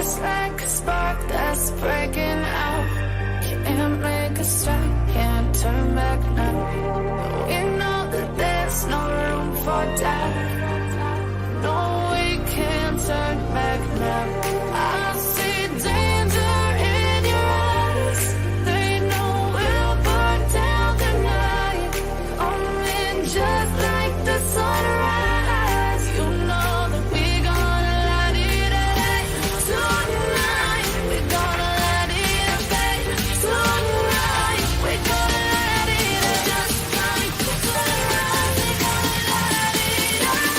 just like a spark that's breaking out. Can't make a stop, can't turn back now. We know that there's no room for doubt. No, we can't turn back now. I see danger in your eyes. They know we'll burn down the night. Coming just like the sunrise. You know that we gonna light it up tonight. We gonna light it up tonight. We gonna light it up just like the sunrise. We gonna light it up.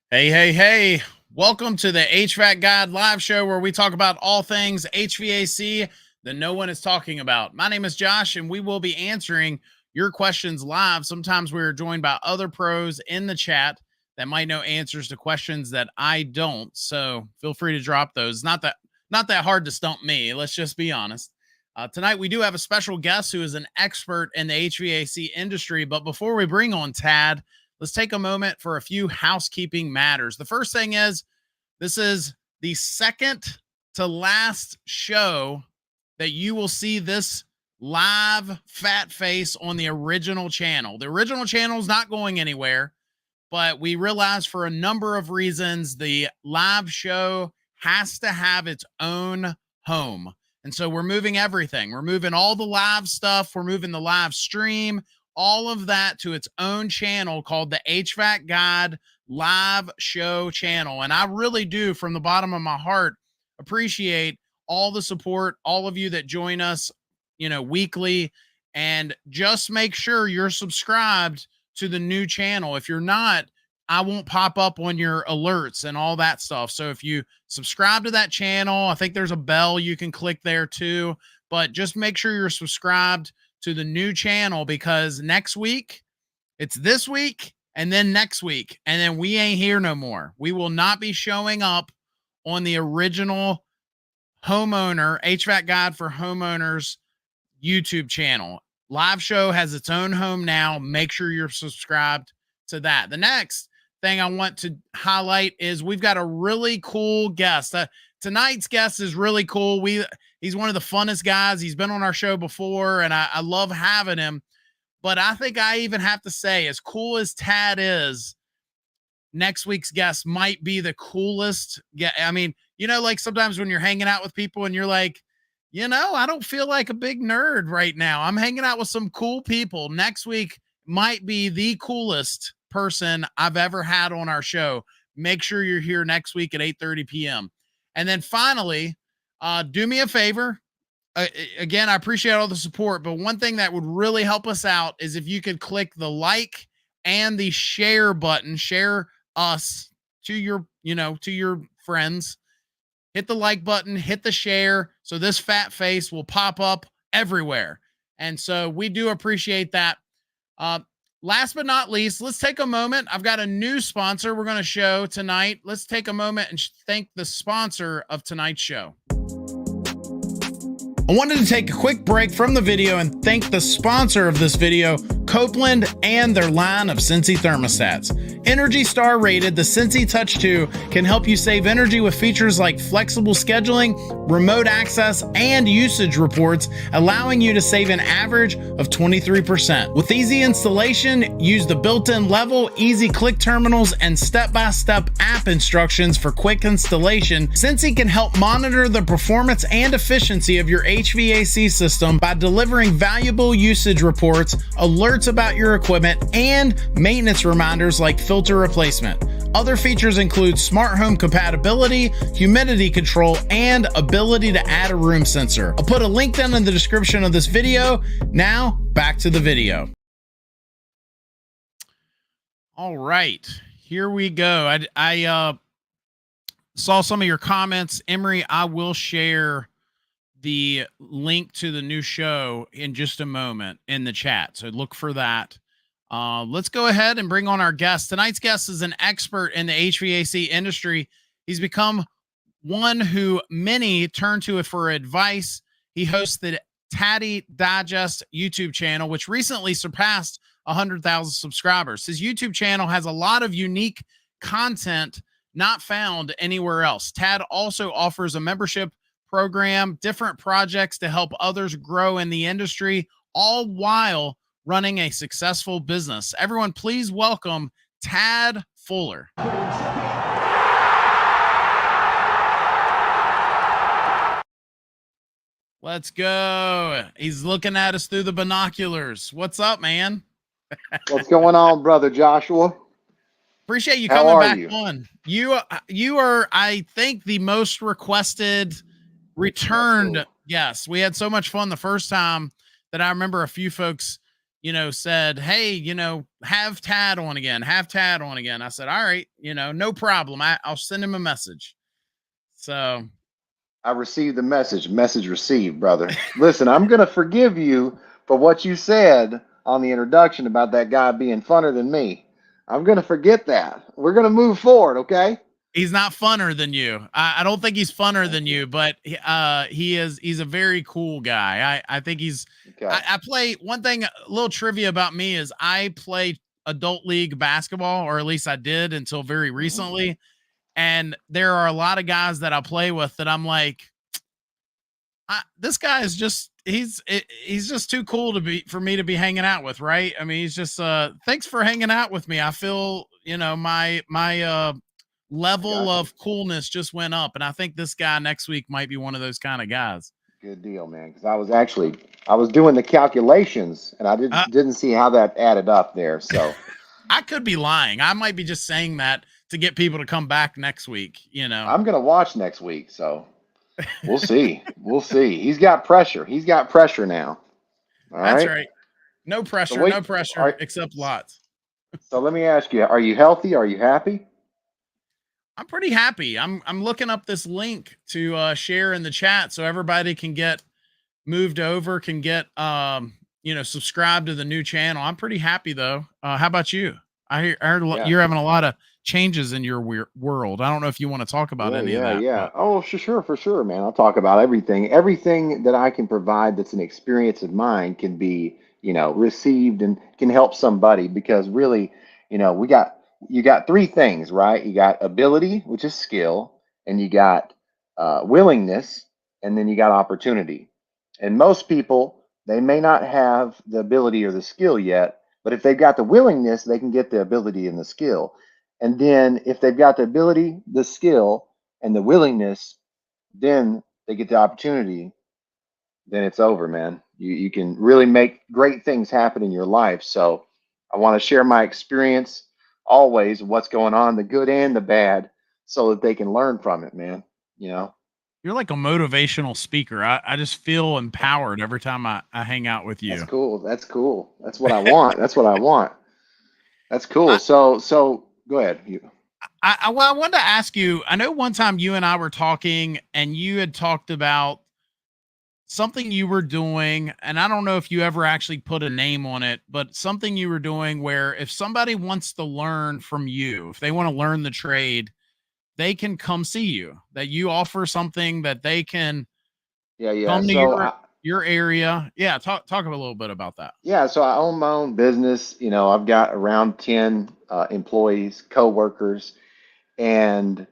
Hey, welcome to the HVAC Guide Live Show, where we talk about all things HVAC that no one is talking about. My name is Josh, and we will be answering your questions live. Sometimes we're joined by other pros in the chat that might know answers to questions that I don't, so feel free to drop those. Not that hard to stump me, let's just be honest. Tonight we do have a special guest who is an expert in the HVAC industry, but before we bring on Tad, let's take a moment for a few housekeeping matters. The first thing is, this is the second to last show that you will see this live fat face on the original channel. The original channel is not going anywhere, but we realized for a number of reasons, the live show has to have its own home. And so we're moving everything. We're moving all the live stuff. We're moving the live stream, all of that to its own channel called the HVAC Guide Live Show channel. And I really do, from the bottom of my heart, appreciate all the support, all of you that join us, weekly, and just make sure you're subscribed to the new channel. If you're not, I won't pop up on your alerts and all that stuff. So if you subscribe to that channel, I think there's a bell you can click there too, but just make sure you're subscribed to the new channel, because next week, it's this week and then next week, and then we ain't here no more. We will not be showing up on the original homeowner HVAC Guide for Homeowners YouTube channel. Live show has its own home now. Make sure you're subscribed to that. The next thing I want to highlight is we've got a really cool guest. Tonight's guest is really cool. He's one of the funnest guys. He's been on our show before, and I love having him. But I think I even have to say, as cool as Tad is, next week's guest might be the coolest. Yeah, I mean, like sometimes when you're hanging out with people and you're like, I don't feel like a big nerd right now. I'm hanging out with some cool people. Next week might be the coolest person I've ever had on our show. Make sure you're here next week at 8:30 p.m. And then finally, do me a favor. Again, I appreciate all the support, but one thing that would really help us out is if you could click the like and the share button, share us to your friends. Hit the like button, hit the share, so this fat face will pop up everywhere. And so we do appreciate that. Last but not least, let's take a moment. I've got a new sponsor we're going to show tonight. Let's take a moment and thank the sponsor of tonight's show. I wanted to take a quick break from the video and thank the sponsor of this video, Copeland, and their line of Sensi thermostats. Energy Star rated, the Sensi Touch 2 can help you save energy with features like flexible scheduling, remote access, and usage reports, allowing you to save an average of 23%. With easy installation, use the built-in level, easy click terminals, and step-by-step app instructions for quick installation. Sensi can help monitor the performance and efficiency of your HVAC system by delivering valuable usage reports, alerts, alerts about your equipment, and maintenance reminders like filter replacement. Other features include smart home compatibility, humidity control, and ability to add a room sensor. I'll put a link down in the description of this video. Now, back to the video. All right, here we go. I saw some of your comments. Emery, I will share the link to the new show in just a moment in the chat, so look for that. Let's go ahead and bring on our guest. Tonight's guest is an expert in the HVAC industry. He's become one who many turn to for advice. He hosts the Taddy Digest YouTube channel, which recently surpassed 100,000 subscribers. His YouTube channel has a lot of unique content not found anywhere else. Tad also offers a membership program, different projects to help others grow in the industry, all while running a successful business. Everyone, please welcome Tad Fuller. Let's go. He's looking at us through the binoculars. What's up, man? What's going on, brother Joshua? Appreciate you coming back on. You are, I think, the most requested returned guest. We had so much fun the first time that I remember a few folks, said, hey, have Tad on again. Have Tad on again. I said, all right, no problem. I'll send him a message. So I received the message. Message received, brother. Listen, I'm going to forgive you for what you said on the introduction about that guy being funner than me. I'm going to forget that. We're going to move forward, okay? He's not funner than you. I don't think he's funner than you, but he's a very cool guy. I think he's, okay. I play, one thing, a little trivia about me is I play adult league basketball, or at least I did until very recently. And there are a lot of guys that I play with that I'm like, this guy is just, he's just too cool for me to be hanging out with. Right. I mean, he's just, thanks for hanging out with me. I feel, my level of coolness just went up. And I think this guy next week might be one of those kind of guys. Good deal, man. Cause I was doing the calculations and I didn't see how that added up there. So I could be lying. I might be just saying that to get people to come back next week. I'm going to watch next week. So we'll see. We'll see. He's got pressure. He's got pressure now. All That's right. right. No pressure, no pressure, except lots. So let me ask you, are you healthy? Are you happy? I'm pretty happy. I'm looking up this link to share in the chat so everybody can get moved over, can get subscribe to the new channel. I'm pretty happy though. How about you? I heard you're having a lot of changes in your world. I don't know if you want to talk about any of that. Yeah. Oh, for sure, man. I'll talk about everything. Everything that I can provide that's an experience of mine can be, received and can help somebody, because really, you got three things, right? You got ability, which is skill, and you got willingness, and then you got opportunity. And most people, they may not have the ability or the skill yet, but if they've got the willingness, they can get the ability and the skill. And then if they've got the ability, the skill, and the willingness, then they get the opportunity, then it's over, man. You can really make great things happen in your life. So I want to share my experience always, what's going on, the good and the bad, so that they can learn from it, man. You're like a motivational speaker. I just feel empowered every time I hang out with you. That's cool. That's what I want. That's what I want. That's cool. So go ahead. I wanted to ask you, I know one time you and I were talking and you had talked about something you were doing, and I don't know if you ever actually put a name on it, but something you were doing where if somebody wants to learn from you, if they want to learn the trade, they can come see you, that you offer something that they can come to your area. Yeah. Talk a little bit about that. Yeah. So I own my own business. I've got around 10 employees, co-workers, and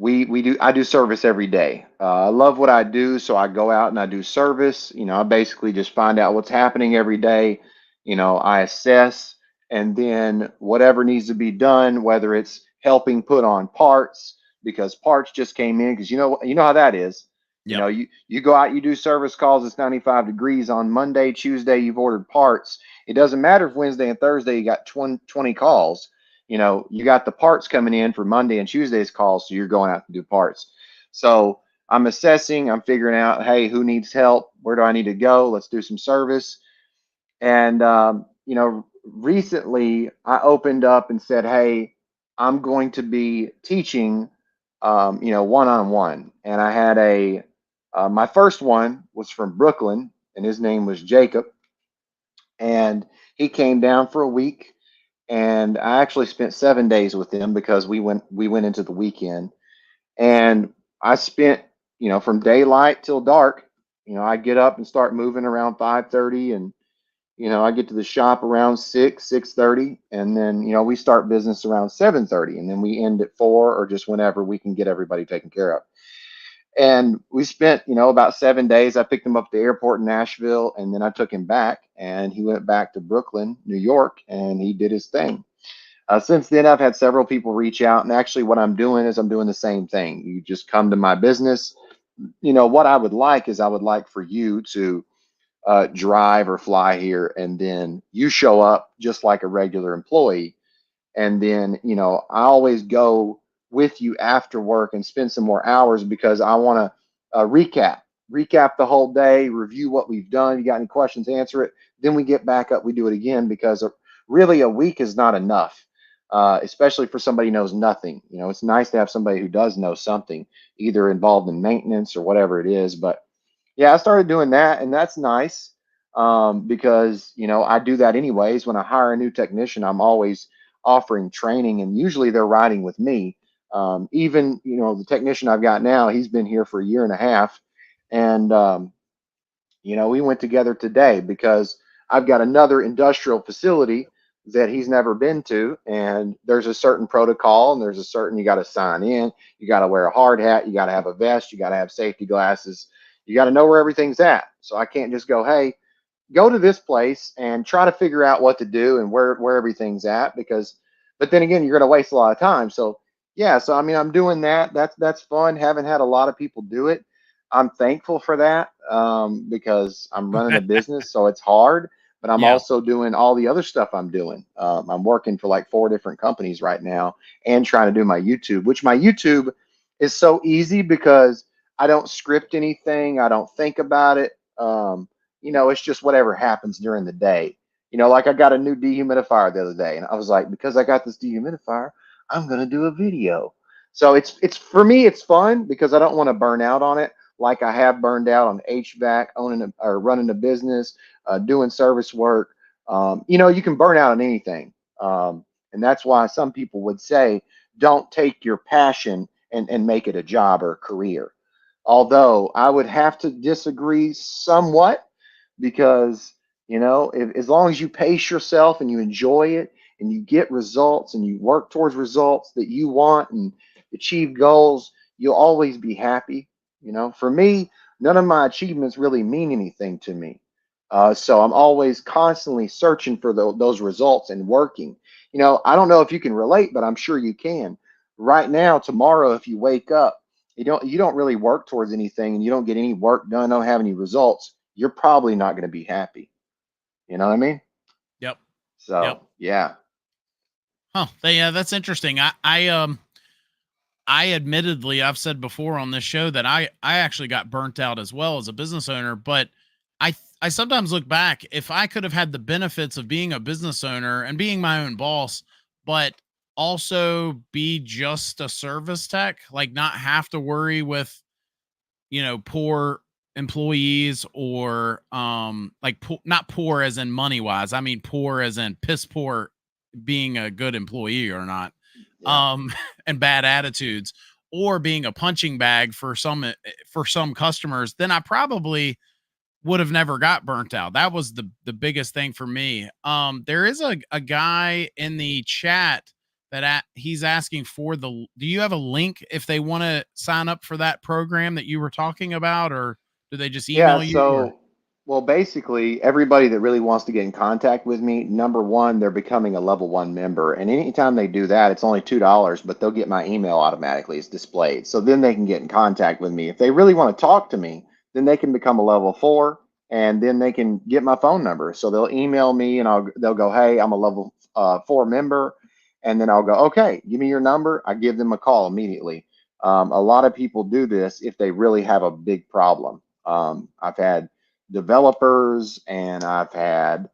I do service every day. I love what I do. So I go out and I do service. I basically just find out what's happening every day. I assess, and then whatever needs to be done, whether it's helping put on parts, because parts just came in, because you know how that is. You Yep. know, you go out, you do service calls, it's 95 degrees on Monday, Tuesday, you've ordered parts. It doesn't matter if Wednesday and Thursday you got 20 calls. You know, you got the parts coming in for Monday and Tuesday's calls, so you're going out to do parts. So I'm assessing, I'm figuring out, hey, who needs help? Where do I need to go? Let's do some service. And, you know, recently I opened up and said, hey, I'm going to be teaching, you know, one on one. And I had my first one was from Brooklyn, and his name was Jacob. And he came down for a week. And I actually spent 7 days with him because we went into the weekend. And I spent, you know, from daylight till dark. You know, I get up and start moving around 5:30, and you know, I get to the shop around 6:30, and then, you know, we start business around 7:30, and then we end at 4 or just whenever we can get everybody taken care of. And we spent, you know, about 7 days. I picked him up at the airport in Nashville, and then I took him back, and he went back to Brooklyn, New York, and he did his thing. Since then, I've had several people reach out, and actually, what I'm doing is I'm doing the same thing. You just come to my business. You know, what I would like is I would like for you to drive or fly here, and then you show up just like a regular employee. And then, you know, I always go with you after work and spend some more hours because I want to recap the whole day, review what we've done. You got any questions, answer it. Then we get back up, we do it again, because really a week is not enough, especially for somebody who knows nothing. You know, it's nice to have somebody who does know something, either involved in maintenance or whatever it is. But yeah, I started doing that, and that's nice, because, you know, I do that anyways. When I hire a new technician, I'm always offering training, and usually they're riding with me. Even, you know, the technician I've got now, he's been here for a year and a half, and you know, we went together today because I've got another industrial facility that he's never been to, and there's a certain protocol, and there's a certain, you got to sign in, you got to wear a hard hat, you got to have a vest, you got to have safety glasses, you got to know where everything's at. So I can't just go, hey, go to this place and try to figure out what to do and where everything's at, because but then again, you're going to waste a lot of time. So yeah, so I mean, I'm doing that. That's fun. Haven't had a lot of people do it. I'm thankful for that, because I'm running a business, so it's hard. But I'm Yeah. also doing all the other stuff I'm doing. I'm working for like 4 different companies right now, and trying to do my YouTube, which my YouTube is so easy because I don't script anything. I don't think about it. You know, it's just whatever happens during the day. You know, like I got a new dehumidifier the other day, and I was like, because I got this dehumidifier, I'm gonna do a video. So it's for me, it's fun because I don't want to burn out on it like I have burned out on HVAC, or running a business, doing service work. You know, you can burn out on anything, and that's why some people would say, don't take your passion and make it a job or a career. Although I would have to disagree somewhat, because, you know, as long as you pace yourself and you enjoy it and you get results and you work towards results that you want and achieve goals, you'll always be happy. You know, for me, none of my achievements really mean anything to me. So I'm always constantly searching for those results and working. You know, I don't know if you can relate, but I'm sure you can. Right now, tomorrow, if you wake up, you don't really work towards anything, and you don't get any work done, don't have any results, you're probably not going to be happy. You know what I mean? Yep. Yep. So yeah. Huh. Yeah, that's interesting. I admittedly, I've said before on this show that I actually got burnt out as well as a business owner, but I sometimes look back, if I could have had the benefits of being a business owner and being my own boss, but also be just a service tech, like not have to worry with, you know, poor employees, or like not poor as in money wise. I mean poor as in piss poor, being a good employee or not, Yeah. and bad attitudes, or being a punching bag for some customers, then I probably would have never got burnt out. That was the biggest thing for me. There is a guy in the chat that he's asking for do you have a link if they want to sign up for that program that you were talking about, or do they just Yeah. email you, or? So Well, basically, everybody that really wants to get in contact with me, number one, they're becoming a level one member. And anytime they do that, it's only $2, but they'll get my email automatically. It's displayed. So then they can get in contact with me. If they really want to talk to me, then they can become a level four and then they can get my phone number. So they'll email me and they'll go, hey, I'm a level four member. And then I'll go, okay, give me your number. I give them a call immediately. A lot of people do this if they really have a big problem. I've had developers and I've had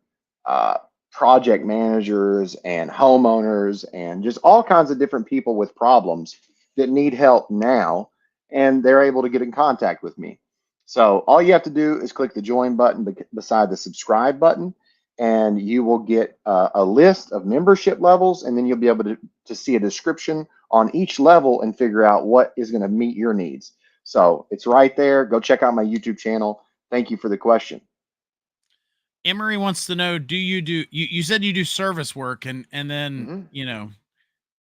uh, project managers and homeowners and just all kinds of different people with problems that need help now, and they're able to get in contact with me. So all you have to do is click the join button beside the subscribe button, and you will get a list of membership levels, and then you'll be able to see a description on each level and figure out what is going to meet your needs. So it's right there. Go check out my YouTube channel. Thank you for the question. Emery wants to know, do you said you do service work, and then, Mm-hmm.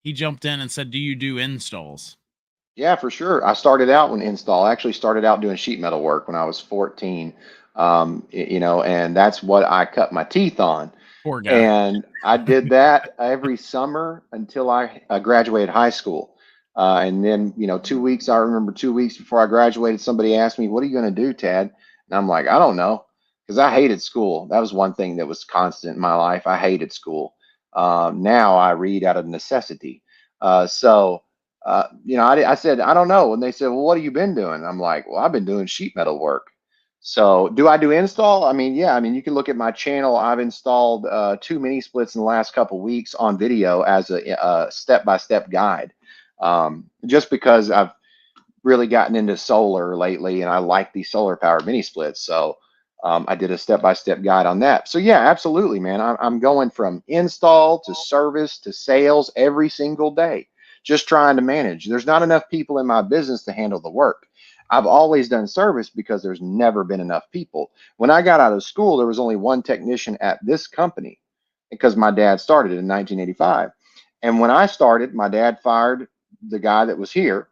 he jumped in and said, do you do installs? Yeah, for sure. I started out when install. I actually started out doing sheet metal work when I was 14. And that's what I cut my teeth on. Poor guy. And I did that every summer until I graduated high school. And then, 2 weeks, I remember 2 weeks before I graduated, somebody asked me, what are you going to do, Tad? And I'm like, I don't know, because I hated school. That was one thing that was constant in my life. I hated school. Now I read out of necessity. I said, I don't know. And they said, well, what have you been doing? I'm like, well, I've been doing sheet metal work. So do I do install? I mean, yeah, I mean, you can look at my channel. I've installed 2 mini splits in the last couple of weeks on video as a step-by-step guide. Just because I've really gotten into solar lately and I like these solar powered mini splits. So I did a step-by-step guide on that. So yeah, absolutely, man. I'm going from install to service to sales every single day, just trying to manage. There's not enough people in my business to handle the work. I've always done service because there's never been enough people. When I got out of school, there was only one technician at this company because my dad started in 1985. And when I started, my dad fired the guy that was here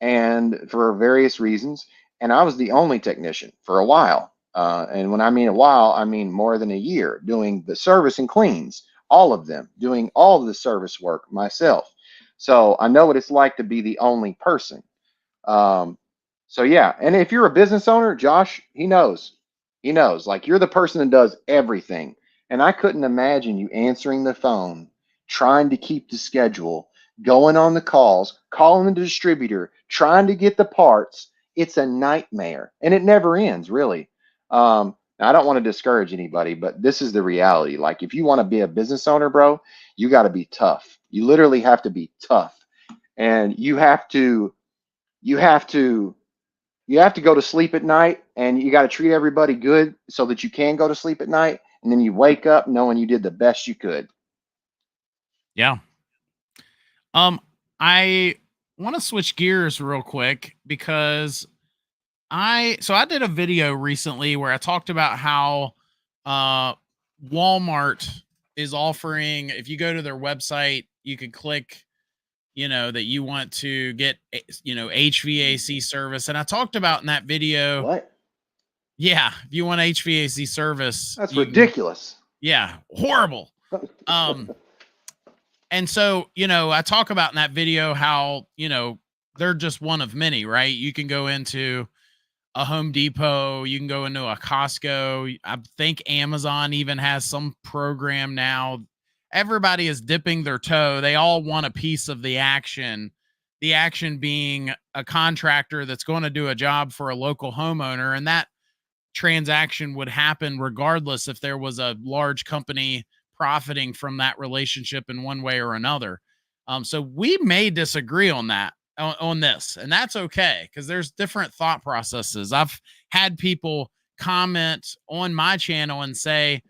and for various reasons. And I was the only technician for a while. And when I mean a while, I mean more than a year doing the service and cleans, all of them, doing all of the service work myself. So I know what it's like to be the only person. Um, so yeah, and if you're a business owner, Josh, he knows. He knows. Like you're the person that does everything. And I couldn't imagine you answering the phone, trying to keep the schedule, going on the calls, calling the distributor, trying to get the parts. It's a nightmare. And it never ends, really. Now, I don't want to discourage anybody, but this is the reality. Like if you want to be a business owner, bro, you got to be tough. You literally have to be tough. And you have to go to sleep at night and you got to treat everybody good so that you can go to sleep at night, and then you wake up knowing you did the best you could. Yeah. I want to switch gears real quick because I did a video recently where I talked about how Walmart is offering, if you go to their website, you could click that you want to get, HVAC service. And I talked about in that video. What? Yeah. If you want HVAC service, That's ridiculous. Yeah. Horrible. And so, I talk about in that video how, they're just one of many, right? You can go into a Home Depot, you can go into a Costco. I think Amazon even has some program now. Everybody is dipping their toe. They all want a piece of the action being a contractor that's going to do a job for a local homeowner. And that transaction would happen regardless if there was a large company profiting from that relationship in one way or another. So we may disagree on that, on this, and that's okay, because there's different thought processes. I've had people comment on my channel and say,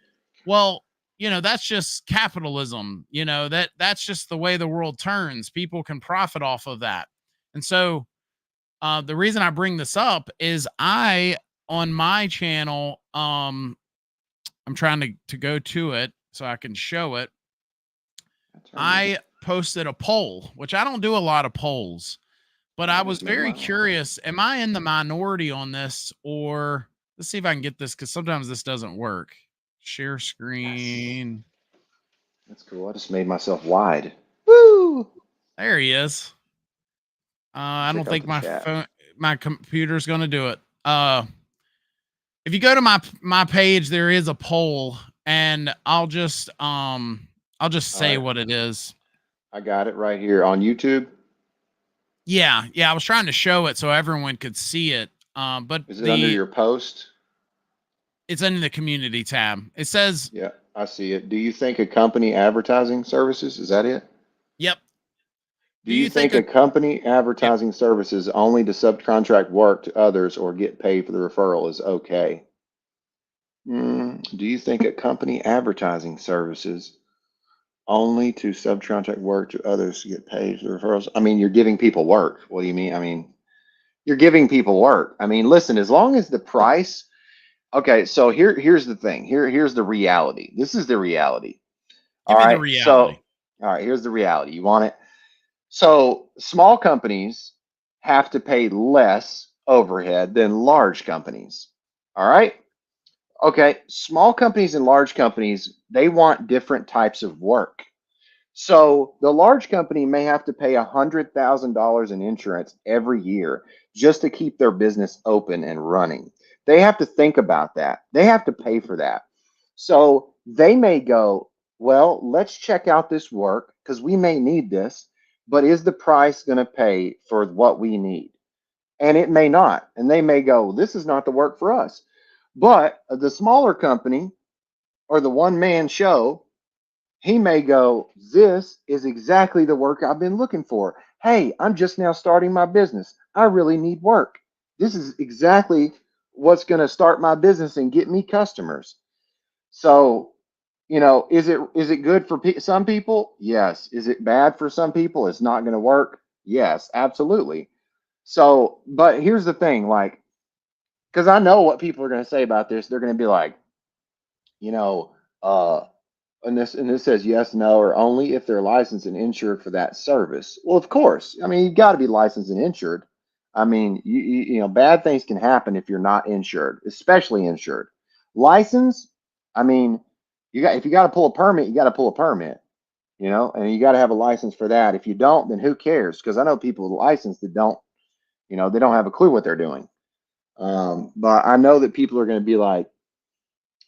well, that's just capitalism. That's just the way the world turns. People can profit off of that. And so the reason I bring this up is on my channel, I'm trying to go to it so I can show it. I posted a poll, which I don't do a lot of polls, but I was very curious. Am I in the minority on this, or Let's see if I can get this, because sometimes this doesn't work. Share Yes. screen. That's cool. I just made myself wide. Woo! There he is. I don't Check out think the chat. my computer's gonna do it. If you go to my page, there is a poll, and I'll just All say right. what it is. I got it right here on YouTube. Yeah, I was trying to show it so everyone could see it. But Is it under your post? it's in the community tab. It says, Yeah, I see it. Do you think a company advertising services? Is that it? "Yep." Do Do you you think think a company yep, advertising services only to subcontract work to others or get paid for the referral is okay? Do you think a company advertising services only to subcontract work to others to get paid for referrals? I mean, you're giving people work. What do you mean? I mean, you're giving people work. I mean, listen, as long as the price, okay, so here's the thing. Here's the reality. This is the reality. All give me the right. reality. So, all right, here's the reality. You want it? So, small companies have to pay less overhead than large companies. All right. Okay. Small companies and large companies, they want different types of work. So the large company may have to pay $100,000 in insurance every year just to keep their business open and running. They have to think about that. They have to pay for that. So they may go, well, let's check out this work because we may need this, but is the price going to pay for what we need? And it may not. And they may go, this is not the work for us. But the smaller company or the one man show, he may go, this is exactly the work I've been looking for. Hey, I'm just now starting my business. I really need work. This is exactly what's going to start my business and get me customers. So, is it good for some people? Yes. Is it bad for some people? It's not going to work. Yes, absolutely. So, but here's the thing, like, because I know what people are going to say about this. They're going to be like, you know, uh, and this says yes, no, or only if they're licensed and insured for that service. Well, of course. I mean, you've got to be licensed and insured. I mean, bad things can happen if you're not insured, especially insured. License, I mean, if you got to pull a permit, you got to pull a permit, and you got to have a license for that. If you don't, then who cares? Because I know people with a license that don't, they don't have a clue what they're doing. But I know that people are going to be like,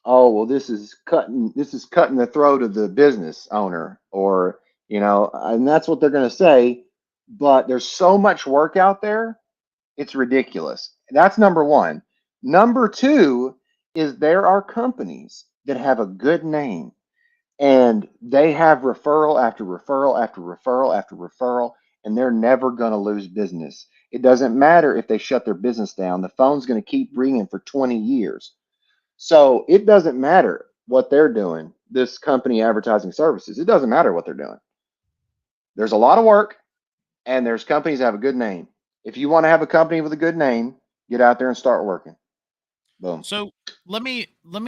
oh, well, this is cutting the throat of the business owner, or and that's what they're going to say. But there's so much work out there, it's ridiculous. That's number one. Number two is there are companies that have a good name, and they have referral after referral after referral after referral, and they're never going to lose business. It doesn't matter if they shut their business down, the phone's going to keep ringing for 20 years. So it doesn't matter what they're doing, this company advertising services. It doesn't matter what they're doing. There's a lot of work, and there's companies that have a good name. If you want to have a company with a good name, get out there and start working. Boom. So let me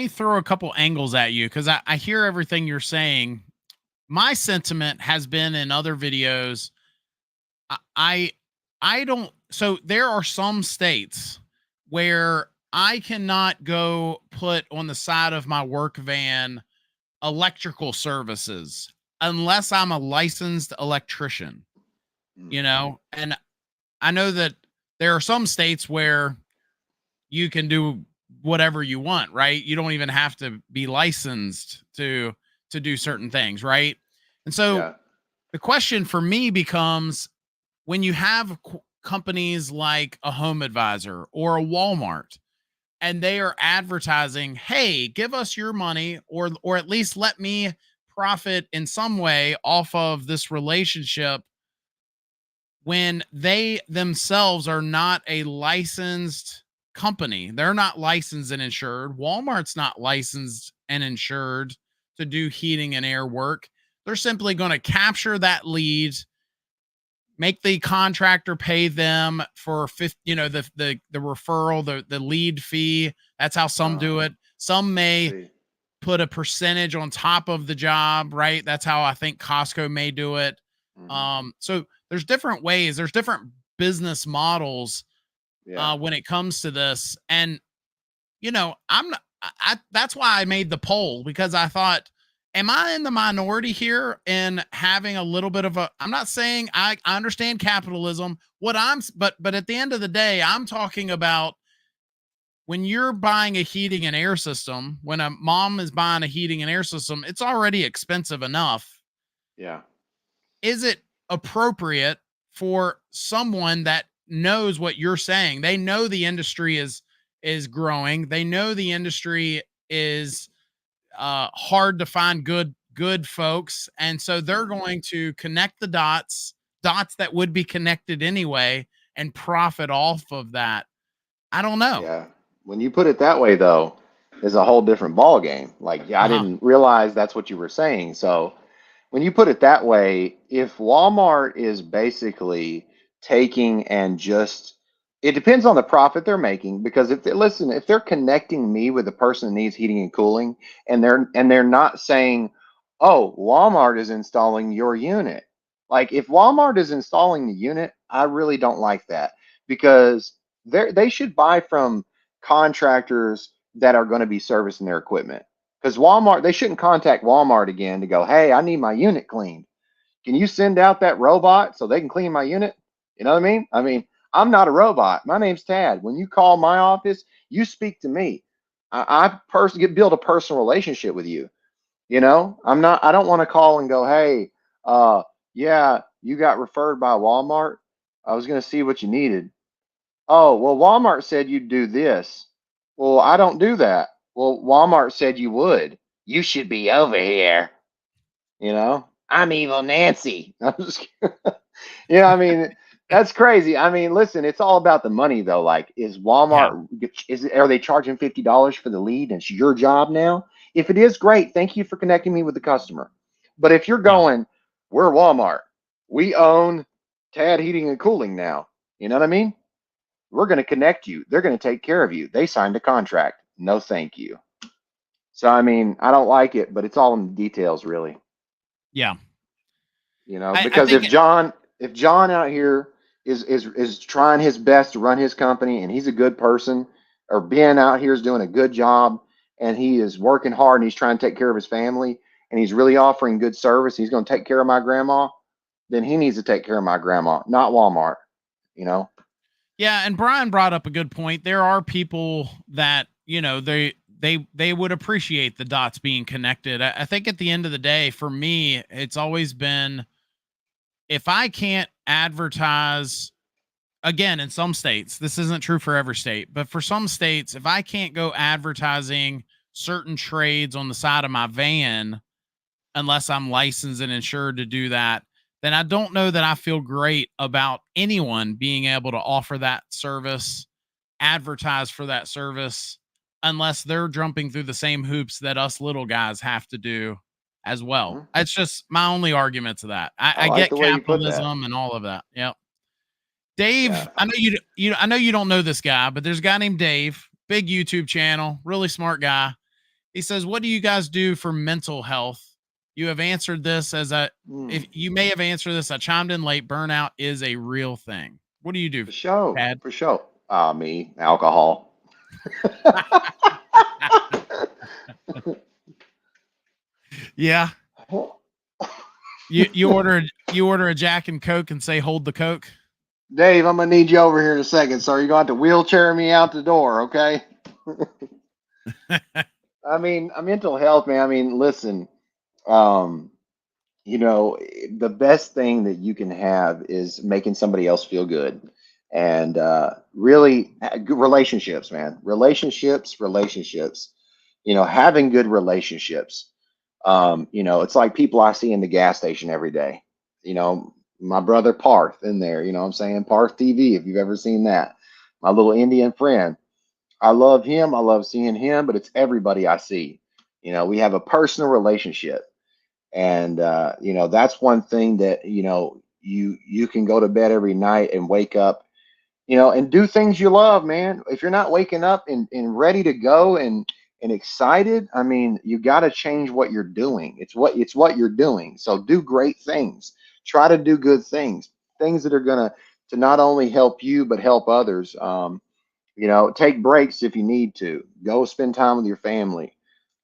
throw a couple angles at you, because I hear everything you're saying. My sentiment has been in other videos. I I don't. So there are some states where I cannot go put on the side of my work van electrical services unless I'm a licensed electrician, and I know that there are some states where you can do whatever you want, right? You don't even have to be licensed to do certain things, right? And so Yeah. the question for me becomes, when you have companies like a Home Advisor or a Walmart, and they are advertising, hey, give us your money, or at least let me profit in some way off of this relationship, when they themselves are not a licensed company. They're not licensed and insured. Walmart's not licensed and insured to do heating and air work. They're simply going to capture that lead, make the contractor pay them for the referral, the lead fee. That's how some do it. Some may See. put a percentage on top of the job, right? That's how I think Costco may do it. So there's different ways, there's different business models Yeah. when it comes to this. And you know, I'm not, that's why I made the poll, because I thought, am I in the minority here in having a little bit of a, I'm not saying I understand capitalism. But at the end of the day, I'm talking about when you're buying a heating and air system, when a mom is buying a heating and air system, it's already expensive enough. Yeah. Is it appropriate for someone that knows what you're saying? They know the industry is growing. They know the industry is hard to find good folks, and so they're going to connect the dots that would be connected anyway, and profit off of that. I don't know. Yeah. When you put it that way, though, is a whole different ball game. Like, yeah, I Uh-huh. didn't realize that's what you were saying. So when you put it that way, if Walmart is basically taking and just, it depends on the profit they're making, because if they listen, if they're connecting me with the person that needs heating and cooling, and they're not saying, oh, Walmart is installing your unit. Like, if Walmart is installing the unit, I really don't like that, because they should buy from contractors that are going to be servicing their equipment. Because Walmart, they shouldn't contact Walmart again to go, hey, I need my unit cleaned. Can you send out that robot so they can clean my unit? You know what I mean? I mean, I'm not a robot. My name's Tad. When you call my office, you speak to me. I personally build a personal relationship with you. You know, I don't want to call and go, hey, yeah, you got referred by Walmart. I was going to see what you needed. Oh, well, Walmart said you'd do this. Well, I don't do that. Well, Walmart said you would. You should be over here. You know, I'm evil Nancy. I'm just, I mean, that's crazy. I mean, listen, it's all about the money, though. Like, is Yeah. Walmart, are they charging $50 for the lead and it's your job now? If it is, great. Thank you for connecting me with the customer. But if you're Yeah. going, we're Walmart, we own Tad Heating and Cooling now. You know what I mean? We're going to connect you. They're going to take care of you. They signed a contract. No, thank you. So, I mean, I don't like it, but it's all in the details, really. Yeah. I Because think if John out here is trying his best to run his company, and he's a good person, or Ben out here is doing a good job, and he is working hard and he's trying to take care of his family, and he's really offering good service, he's going to take care of my grandma, then he needs to take care of my grandma, not Walmart, you know? Yeah, and Brian brought up a good point. There are people that, they would appreciate the dots being connected. I think at the end of the day, for me, it's always been, if I can't advertise, again, in some states, this isn't true for every state, but for some states, if I can't go advertising certain trades on the side of my van, unless I'm licensed and insured to do that, then I don't know that I feel great about anyone being able to offer that service, advertise for that service, unless they're jumping through the same hoops that us little guys have to do as well. Mhm. It's just my only argument to that. I I like get the way you put that. capitalism and all of that. Yep. Dave, Yeah. I know you don't know this guy, but there's a guy named Dave, big YouTube channel, really smart guy. He says, "What do you guys do for mental health?" You have answered this if you may have answered this. I chimed in late. Burnout is a real thing. What do you do, For sure. Tad? For sure. Me, alcohol. Yeah. You order a Jack and Coke and say, "Hold the Coke." Dave, I'm gonna need you over here in a second. So you're going to have to wheelchair me out the door, okay? I mean, mental health, man. I mean, listen, um, the best thing that you can have is making somebody else feel good. And really, good relationships, man. Relationships. Having good relationships. It's like people I see in the gas station every day. My brother Parth in there, you know what I'm saying? Parth TV, if you've ever seen that. My little Indian friend. I love him. I love seeing him, but it's everybody I see. We have a personal relationship. And that's one thing that, you can go to bed every night and wake up, and do things you love, man. If you're not waking up and ready to go and excited, I mean, you got to change what you're doing. It's what you're doing. So do great things. Try to do good things that are gonna to not only help you but help others. You know, take breaks if you need to. Go spend time with your family.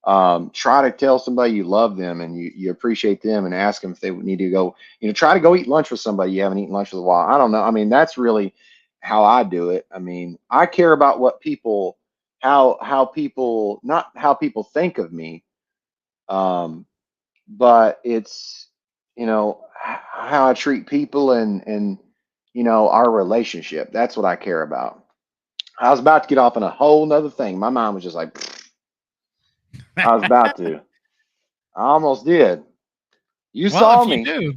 Try to tell somebody you love them and you appreciate them, and ask them if they need to go, you know, try to go eat lunch with somebody you haven't eaten lunch with a while. I don't know. I mean, that's really how I do it. I mean, I care about what people, how people, not how people think of me. But it's, you know, how I treat people, and, you know, our relationship. That's what I care about. I was about to get off on a whole nother thing. My mind was just like, I was about to. I almost did. You Well, saw if you me. do,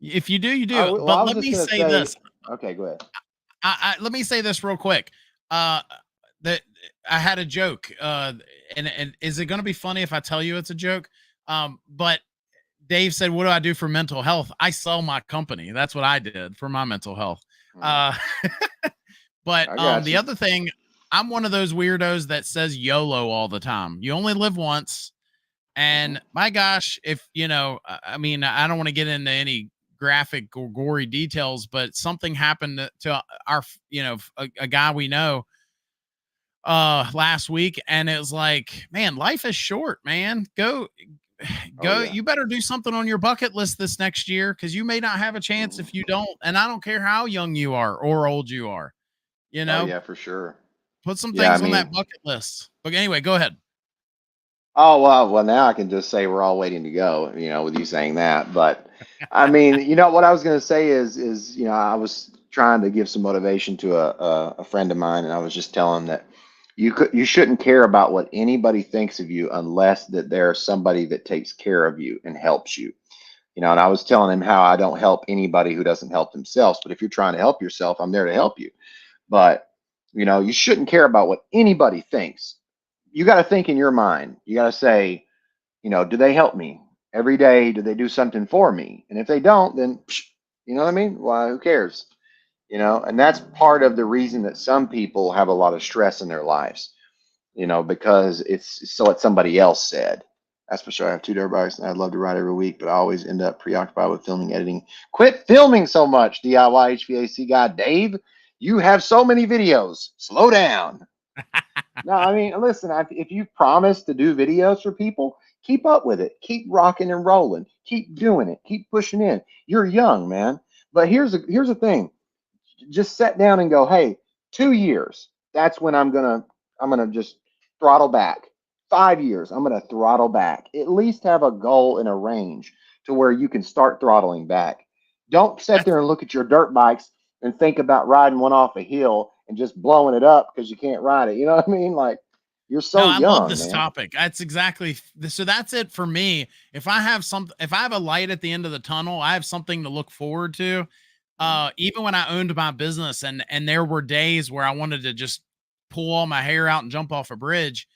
if you do, you I, do. well, But I was let just me gonna say say, this. okay, go ahead. Let me say this real quick. That I had a joke. And is it going to be funny if I tell you it's a joke? But Dave said, "What do I do for mental health?" I sell my company. That's what I did for my mental health. Mm, Uh, but I got the you. other thing, I'm one of those weirdos that says YOLO all the time. You only live once. Hmm. And my gosh, if you know, I mean, I don't want to get into any graphic or gory details, but something happened to our, you know, a guy we know last week, and it was like, man, life is short, man. Oh yeah. You better do something on your bucket list this next year, because you may not have a chance Hmm. if you don't. And I don't care how young you are or old you are, you Oh know, yeah, for sure. put some Yeah, I things on that mean, bucket list. But anyway, go ahead. oh well, now I can just say we're all waiting to go, you know, with you saying that. But I mean, you know, what I was going to say is, you know, I was trying to give some motivation to a friend of mine, and I was just telling him that you shouldn't care about what anybody thinks of you unless that there's somebody that takes care of you and helps you. You know, and I was telling him how I don't help anybody who doesn't help themselves. But if you're trying to help yourself, I'm there to help you. But, you know, you shouldn't care about what anybody thinks. You got to think in your mind. You got to say, you know, do they help me every day? Do they do something for me? And if they don't, then, you know what I mean? Why, who cares? You know, and that's part of the reason that some people have a lot of stress in their lives, you know, because it's so what somebody else said. That's for sure. I have two dirt bikes and I'd love to ride every week, but I always end up preoccupied with filming, editing. Quit filming so much, DIY HVAC guy Dave. You have so many videos. Slow down. No, I mean, listen, if you promise to do videos for people, keep up with it. Keep rocking and rolling. Keep doing it. Keep pushing in. You're young, man. But here's the thing. Just sit down and go, hey, 2 years. That's when I'm gonna just throttle back. 5 years, I'm gonna throttle back. At least have a goal and a range to where you can start throttling back. Don't sit That's there and look at your dirt bikes and think about riding one off a hill and just blowing it up because you can't ride it. You know what I mean? Like, you're No, so I love young, this man. topic. That's exactly so that's it for me. If I have a light at the end of the tunnel, I have something to look forward to. Mm. Even when I owned my business, and there were days where I wanted to just pull all my hair out and jump off a bridge.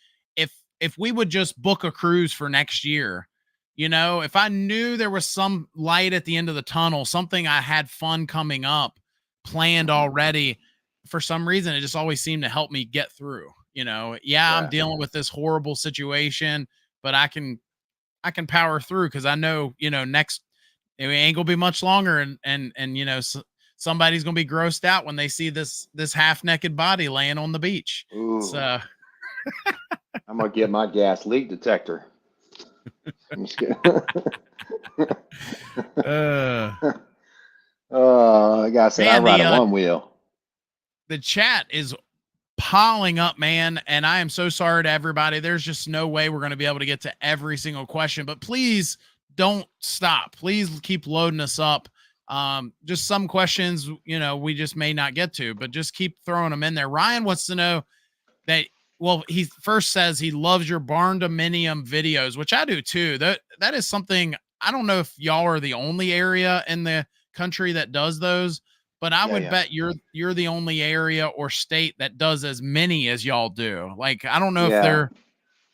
If we would just book a cruise for next year, you know, if I knew there was some light at the end of the tunnel, something I had fun coming up, planned Mhm. already, for some reason, it just always seemed to help me get through. You know, yeah, I'm Yeah. dealing with this horrible situation, but I can power through, because I know, you know, next it ain't gonna be much longer, and you know, somebody's gonna be grossed out when they see this half naked body laying on the beach. Ooh, So I'm gonna get my gas leak detector. I'm just kidding. uh Like I said, I man, ride a one wheel. the chat is piling up, man, and I am so sorry to everybody. There's just no way we're going to be able to get to every single question, but please don't stop. Please keep loading us up. Just some questions, you know, we just may not get to, but just keep throwing them in there. Ryan wants to know that, well, he first says he loves your barn dominium videos, which I do too. That is something, I don't know if y'all are the only area in the country that does those, but I Yeah, would yeah, bet you're the only area or state that does as many as y'all do. Like, I don't know if yeah, they're,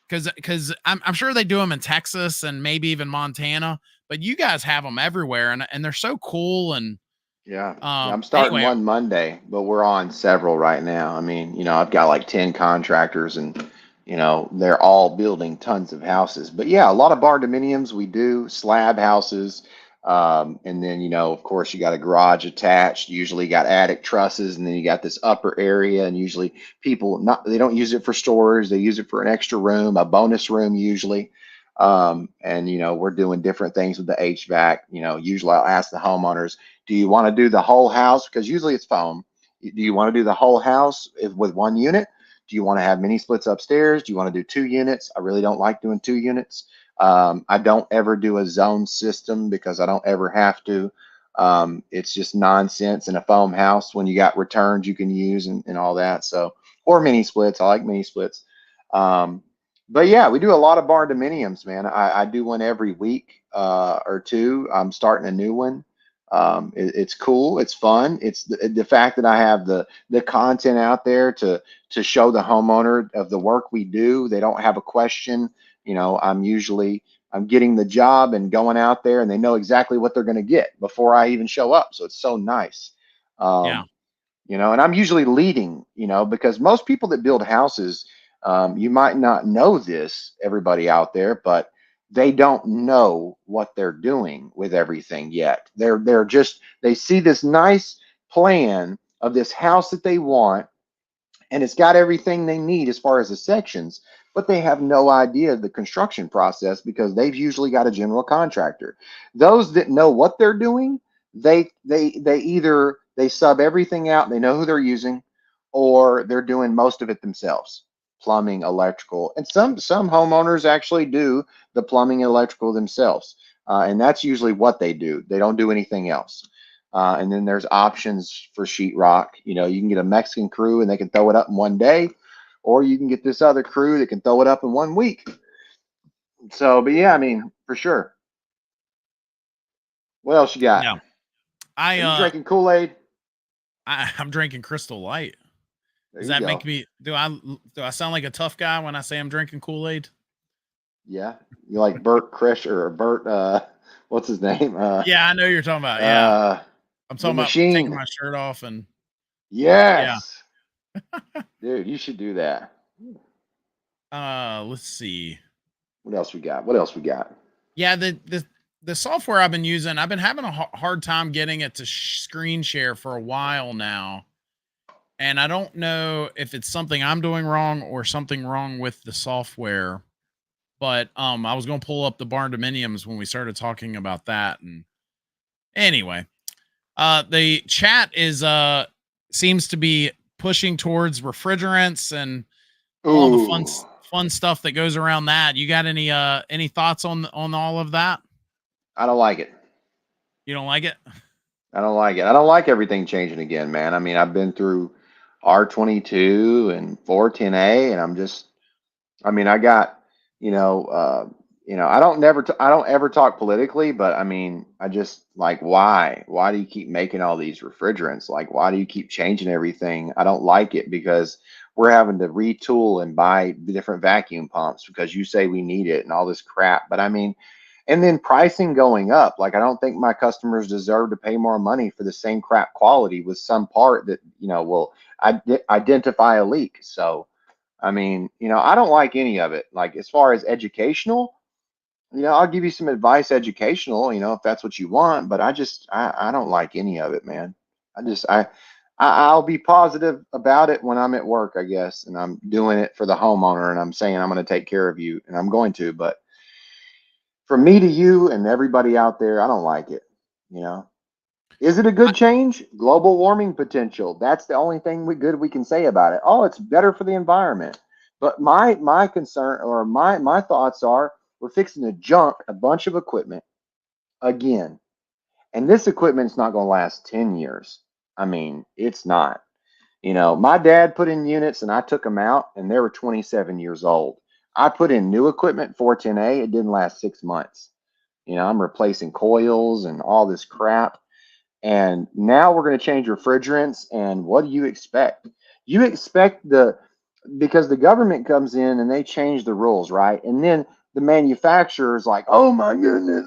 because I'm sure they do them in Texas and maybe even Montana, but you guys have them everywhere, and they're so cool. And yeah. Yeah, I'm starting anyway, one Monday, but we're on several right now. I mean, you know, I've got like 10 contractors and, you know, they're all building tons of houses. But yeah, a lot of barn dominiums we do, slab houses. And then, of course, you got a garage attached. Usually got attic trusses, and then you got this upper area. And usually people they don't use it for storage. They use it for an extra room, a bonus room usually. And we're doing different things with the HVAC. Usually I'll ask the homeowners, do you want to do the whole house? Because usually it's foam. Do you want to do the whole house with one unit? Do you want to have mini splits upstairs? Do you want to do 2 units? I really don't like doing 2 units. I don't ever do a zone system because I don't ever have to. It's just nonsense in a foam house when you got returns you can use and all that. So, or mini splits. I like mini splits. But yeah, we do a lot of barn dominiums, man. I do one every week or two. I'm starting a new one. It's cool. It's fun. It's the fact that I have the content out there to show the homeowner of the work we do. They don't have a question. I'm getting the job and going out there, and they know exactly what they're going to get before I even show up. So it's so nice. Yeah. And I'm usually leading, because most people that build houses, you might not know this, everybody out there, but they don't know what they're doing with everything yet. They see this nice plan of this house that they want, and it's got everything they need as far as the sections, but they have no idea of the construction process because they've usually got a general contractor. Those that know what they're doing, they either they sub everything out, they know who they're using, or they're doing most of it themselves. Plumbing, electrical, and some homeowners actually do the plumbing and electrical themselves, and that's usually what they do. They don't do anything else. And then there's options for sheetrock. You can get a Mexican crew and they can throw it up in one day, or you can get this other crew that can throw it up in 1 week. So, but yeah, I mean, for sure. What else you got? Yeah. Are you drinking Kool-Aid? I'm drinking Crystal Light. Does that make me, do I sound like a tough guy when I say I'm drinking Kool-Aid? Yeah. You like Bert Krish or Bert, what's his name? Yeah, I know you're talking about. Yeah. I'm talking about taking my shirt off and. Yes. Yeah. Dude, you should do that. Let's see. What else we got? Yeah, the software I've been using, I've been having a hard time getting it to screen share for a while now. And I don't know if it's something I'm doing wrong or something wrong with the software. But I was going to pull up the barn dominiums when we started talking about that. And anyway, the chat is seems to be pushing towards refrigerants and all the fun stuff that goes around that. You got any thoughts on all of that? I don't like it. You don't like it? I don't like it. I don't like everything changing again, man. I mean, I've been through R22 and 410A, and I got, I don't ever talk politically, but I mean, I just like, why do you keep making all these refrigerants? Like, why do you keep changing everything? I don't like it because we're having to retool and buy different vacuum pumps because you say we need it and all this crap. But I mean, and then pricing going up. Like, I don't think my customers deserve to pay more money for the same crap quality with some part that, will identify a leak. So, I mean, I don't like any of it. Like, as far as educational, I'll give you some advice educational, if that's what you want, but I don't like any of it, man. I'll be positive about it when I'm at work, I guess, and I'm doing it for the homeowner and I'm saying I'm going to take care of you, and I'm going to, but from me to you and everybody out there, I don't like it. Is it a good change? Global warming potential. That's the only thing good we can say about it. Oh, it's better for the environment. But my concern, or my thoughts are, we're fixing to junk a bunch of equipment again. And this equipment's not going to last 10 years. I mean, it's not. My dad put in units and I took them out and they were 27 years old. I put in new equipment, 410A, it didn't last 6 months. I'm replacing coils and all this crap. And now we're going to change refrigerants. And what do you expect? You expect because the government comes in and they change the rules, right? And then the manufacturer's like, oh my goodness.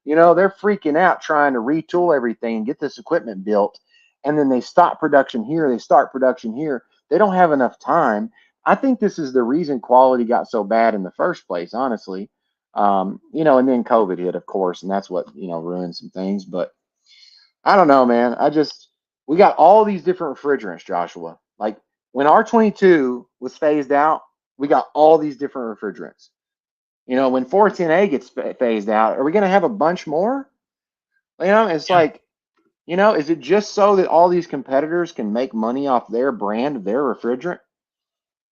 They're freaking out trying to retool everything and get this equipment built. And then they stop production here. They start production here. They don't have enough time. I think this is the reason quality got so bad in the first place, honestly. You know, and then COVID hit, of course, and that's what, you know, ruined some things. But I don't know, man. We got all these different refrigerants, Joshua. Like when R22 was phased out, we got all these different refrigerants. You know, when 410A gets phased out, are we going to have a bunch more? You know, it's Yeah. like, you know, is it just so that all these competitors can make money off their brand, their refrigerant?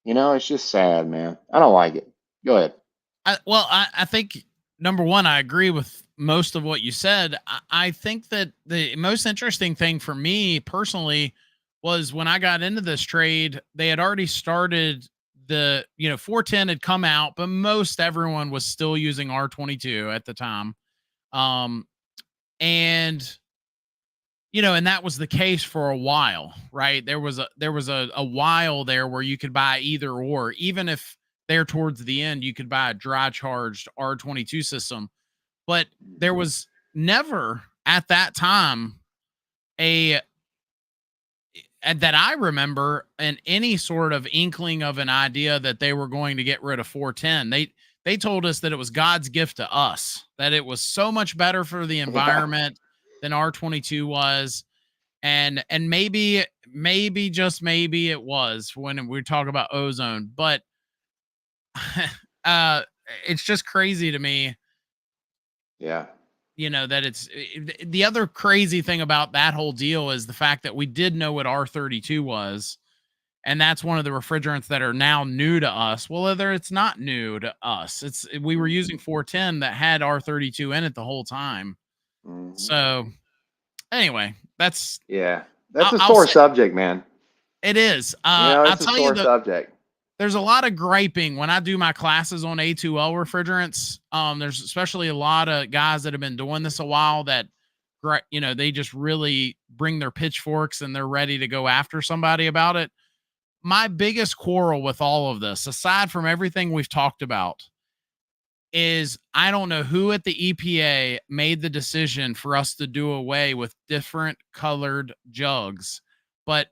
You know, it's just sad, man. I don't like it. Go ahead. I think number one, I agree with most of what you said. I think that the most interesting thing for me personally was when I got into this trade, they had already started 410 had come out, but most everyone was still using R22 at the time. And and that was the case for a while, right? There was a while there where you could buy either or, even if there towards the end you could buy a dry charged R22 system, but there was never at that time a that I remember in any sort of inkling of an idea that they were going to get rid of 410. They told us that it was God's gift to us, that it was so much better for the environment than R22 was. And maybe just maybe it was when we talk about ozone, but it's just crazy to me. Yeah. That it's the other crazy thing about that whole deal is the fact that we did know what R32 was. And that's one of the refrigerants that are now new to us. Well, whether it's not new to us, we were using 410 that had R32 in it the whole time. Mm-hmm. So anyway, that's a sore subject, man. It is. I'll tell you, subject. There's a lot of griping when I do my classes on A2L refrigerants. There's especially a lot of guys that have been doing this a while that, they just really bring their pitchforks and they're ready to go after somebody about it. My biggest quarrel with all of this, aside from everything we've talked about, is I don't know who at the EPA made the decision for us to do away with different colored jugs, but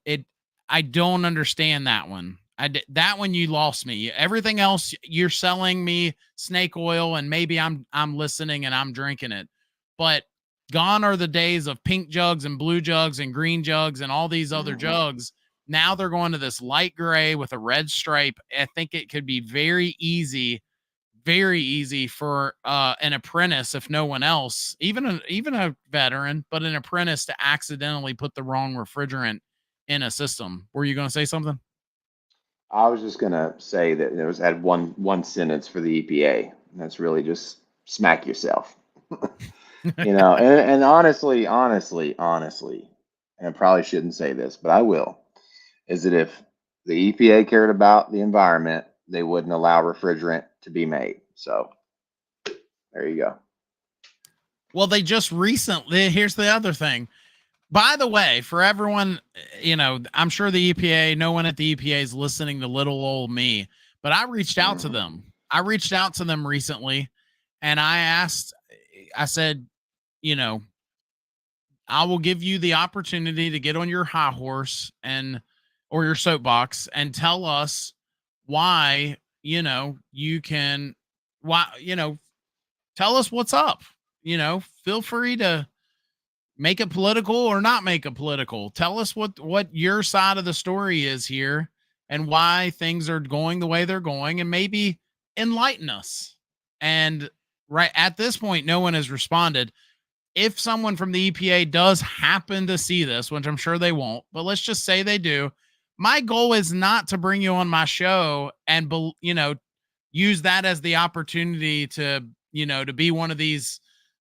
I don't understand that one. That one, you lost me. Everything else, you're selling me snake oil and maybe I'm listening and I'm drinking it, but gone are the days of pink jugs and blue jugs and green jugs and all these other jugs. Now they're going to this light gray with a red stripe. I think it could be very easy for an apprentice, if no one else, even a veteran, but an apprentice to accidentally put the wrong refrigerant in a system. Were you going to say something? I was just going to say that there was one sentence for the EPA, and that's really just smack yourself. And honestly, and I probably shouldn't say this, but I will, is that if the EPA cared about the environment, they wouldn't allow refrigerant to be made. So there you go. Well, they just recently, here's the other thing. By the way, for everyone, I'm sure the EPA, no one at the EPA is listening to little old me, but I reached out to them. I reached out to them recently and I said, I will give you the opportunity to get on your high horse or your soapbox and tell us why, tell us what's up, feel free to make it political or not make it political. Tell us what your side of the story is here and why things are going the way they're going, and maybe enlighten us. And right at this point, no one has responded. If someone from the EPA does happen to see this, which I'm sure they won't, but let's just say they do, my goal is not to bring you on my show and, use that as the opportunity to, to be one of these,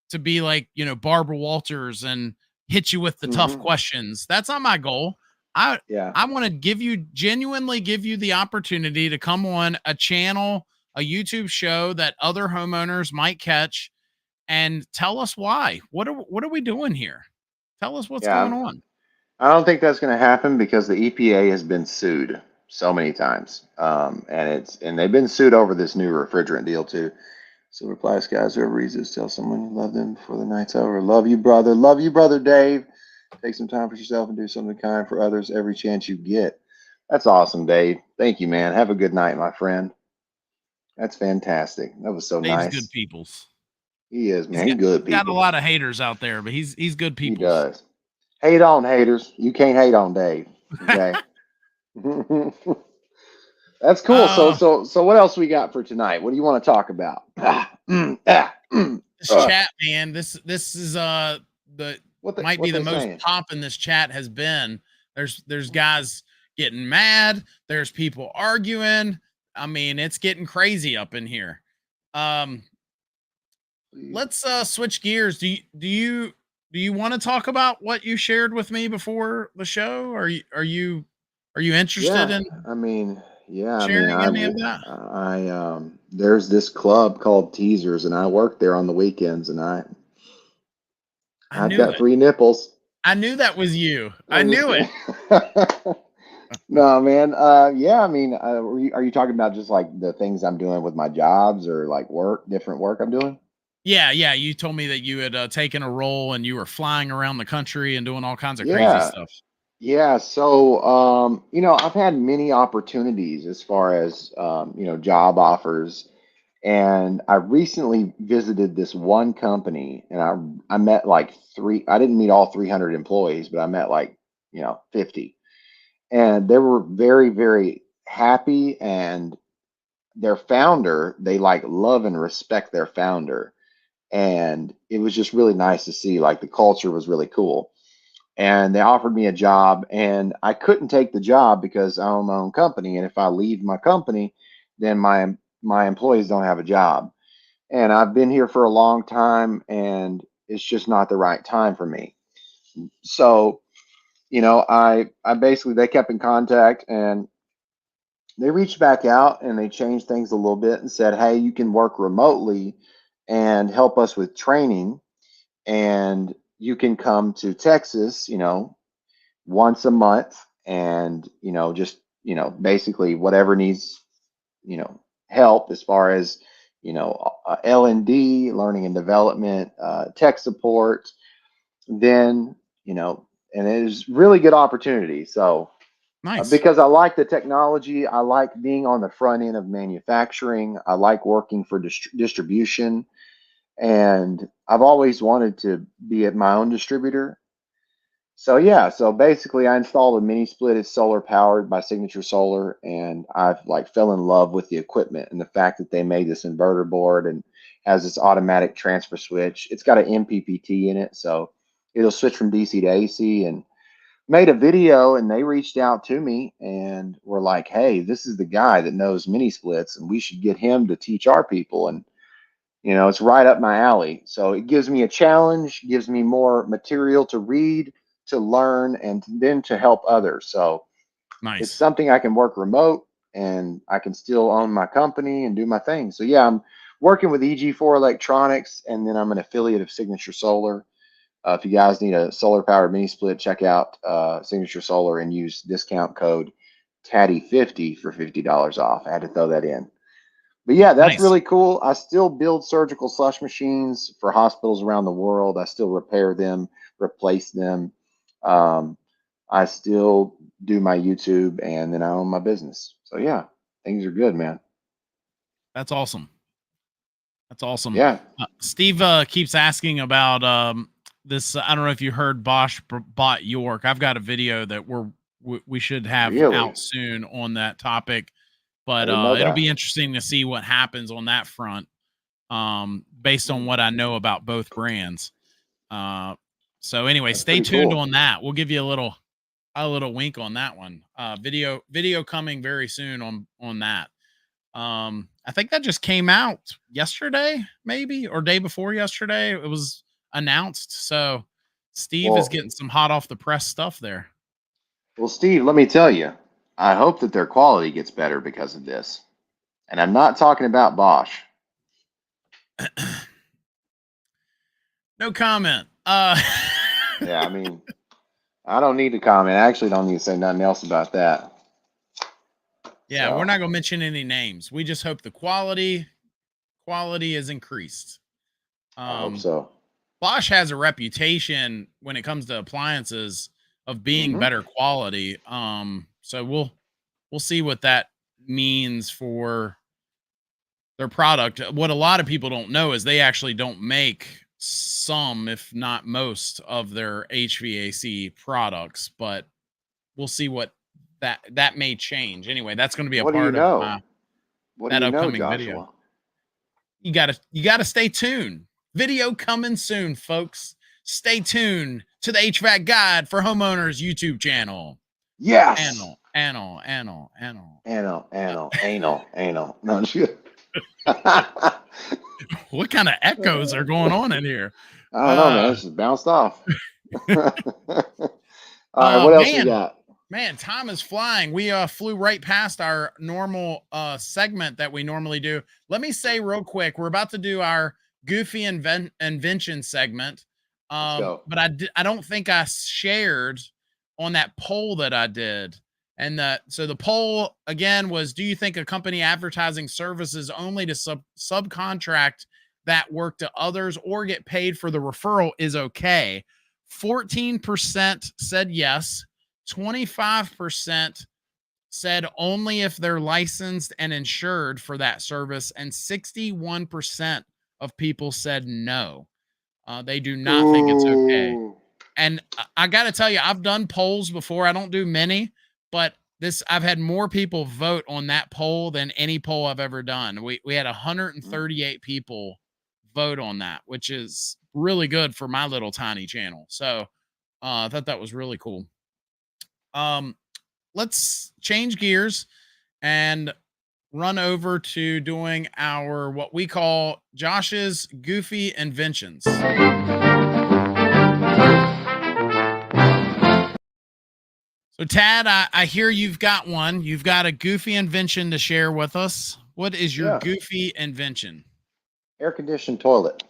to be like, Barbara Walters and hit you with the tough questions. That's not my goal. I want to genuinely give you the opportunity to come on a channel, a YouTube show that other homeowners might catch and tell us why. What are we doing here? Tell us what's going on. I don't think that's going to happen because the EPA has been sued so many times. And they've been sued over this new refrigerant deal too. So reply, guys, whoever reads this, tell someone you love them before the night's over. Love you, brother. Love you, brother Dave. Take some time for yourself and do something kind for others every chance you get. That's awesome, Dave. Thank you, man. Have a good night, my friend. That's fantastic. That was so Dave's good nice. peoples. He is, man. He good He's got a people. lot of haters out there, but he's good He peoples. does. Hate on haters. You can't hate on Dave. Okay. That's cool. uh So what else we got for tonight? What do you want to talk about? this chat, man, this is the might be What the they most saying? pop in this chat has been. There's guys getting mad, there's people arguing. I mean, it's getting crazy up in here. Um let's switch gears. Do you want to talk about what you shared with me before the show? Are you interested Yeah, in I mean, yeah, I mean, sharing any of that? there's this club called Teasers, and I work there on the weekends, and I I've knew got it. free nipples. I knew that was you. I I'm just knew it. kidding. No, man. Yeah, I mean, are you talking about just like the things I'm doing with my jobs or like different work I'm doing? Yeah, yeah. You told me that you had taken a role and you were flying around the country and doing all kinds of crazy Yeah, stuff. yeah. So, I've had many opportunities as far as, job offers. And I recently visited this one company and I met like I didn't meet all 300 employees, but I met like, 50. And they were very, very happy. And their founder, they like love and respect their founder. And it was just really nice to see, like, the culture was really cool. And they offered me a job, and I couldn't take the job because I own my own company. And if I leave my company, then my employees don't have a job. And I've been here for a long time, and it's just not the right time for me. So, I basically, they kept in contact, and they reached back out and they changed things a little bit and said, hey, you can work remotely and help us with training, and you can come to Texas, once a month, and just basically whatever needs help as far as L&D, learning and development, tech support, then and it is really good opportunity. So Nice. because I like the technology, I like being on the front end of manufacturing, I like working for distribution, and I've always wanted to be at my own distributor. So yeah, so basically I installed a mini split. It's solar powered by Signature Solar, and I've like fell in love with the equipment and the fact that they made this inverter board and has this automatic transfer switch. It's got an MPPT in it, so it'll switch from DC to AC. And made a video, and they reached out to me and were like, hey, this is the guy that knows mini splits, and we should get him to teach our people. And it's right up my alley. So it gives me a challenge, gives me more material to read, to learn, and then to help others. So it's Nice. something I can work remote, and I can still own my company and do my thing. So yeah, I'm working with EG4 Electronics, and then I'm an affiliate of Signature Solar. If you guys need a solar powered mini split, check out Signature Solar and use discount code Taddy50 for $50 off. I had to throw that in. But yeah, that's Nice. really cool. I still build surgical slush machines for hospitals around the world. I still repair them, replace them. Um, I still do my YouTube, and then I own my business. So yeah, things are good, man. That's awesome. That's awesome. Yeah. Steve keeps asking about this. I don't know if you heard Bosch bought York. I've got a video that we should have Really? out soon on that topic, I but didn't know it'll that. be interesting to see what happens on that front. Based on what I know about both brands. So anyway, That's stay pretty tuned cool. on that. We'll give you a little wink on that one. Video coming very soon on that. I think that just came out yesterday, maybe, or day before yesterday. It was announced. So Steve is Well, getting some hot off the press stuff there. well, Steve, let me tell you, I hope that their quality gets better because of this. And I'm not talking about Bosch. No comment. Yeah, I mean, I don't need to comment. I actually don't need to say nothing else about that. Yeah, we're So not gonna mention any names. We just hope the quality is increased. I hope Um, so. Bosch has a reputation when it comes to appliances of being Hmm. better quality. So we'll see what that means for their product. What a lot of people don't know is they actually don't make some, if not most, of their HVAC products, but we'll see what that may change. Anyway, that's going to be a What do you part of know? What do that you know, upcoming video. Joshua? You gotta stay tuned. Video coming soon, folks. Stay tuned to the HVAC Guide for Homeowners YouTube channel. Yes. Anal. No, shit. What kind of echoes are going on in here? I don't know, man. This just bounced off. All right, what else we got? Man, time is flying. We flew right past our normal segment that we normally do. Let me say real quick, we're about to do our goofy invention segment. But I don't think I shared on that poll that I did. And so the poll again was, do you think a company advertising services only to subcontract that work to others or get paid for the referral is okay? 14% said yes. 25% said only if they're licensed and insured for that service, and 61% of people said no. They do not think it's okay. And I got to tell you, I've done polls before. I don't do many, but I've had more people vote on that poll than any poll I've ever done. We had 138 people vote on that, which is really good for my little tiny channel. So I thought that was really cool. Let's change gears and run over to doing our what we call Josh's goofy inventions. So Tad, I hear you've got one. You've got a goofy invention to share with us. What is your goofy invention? Air conditioned toilet.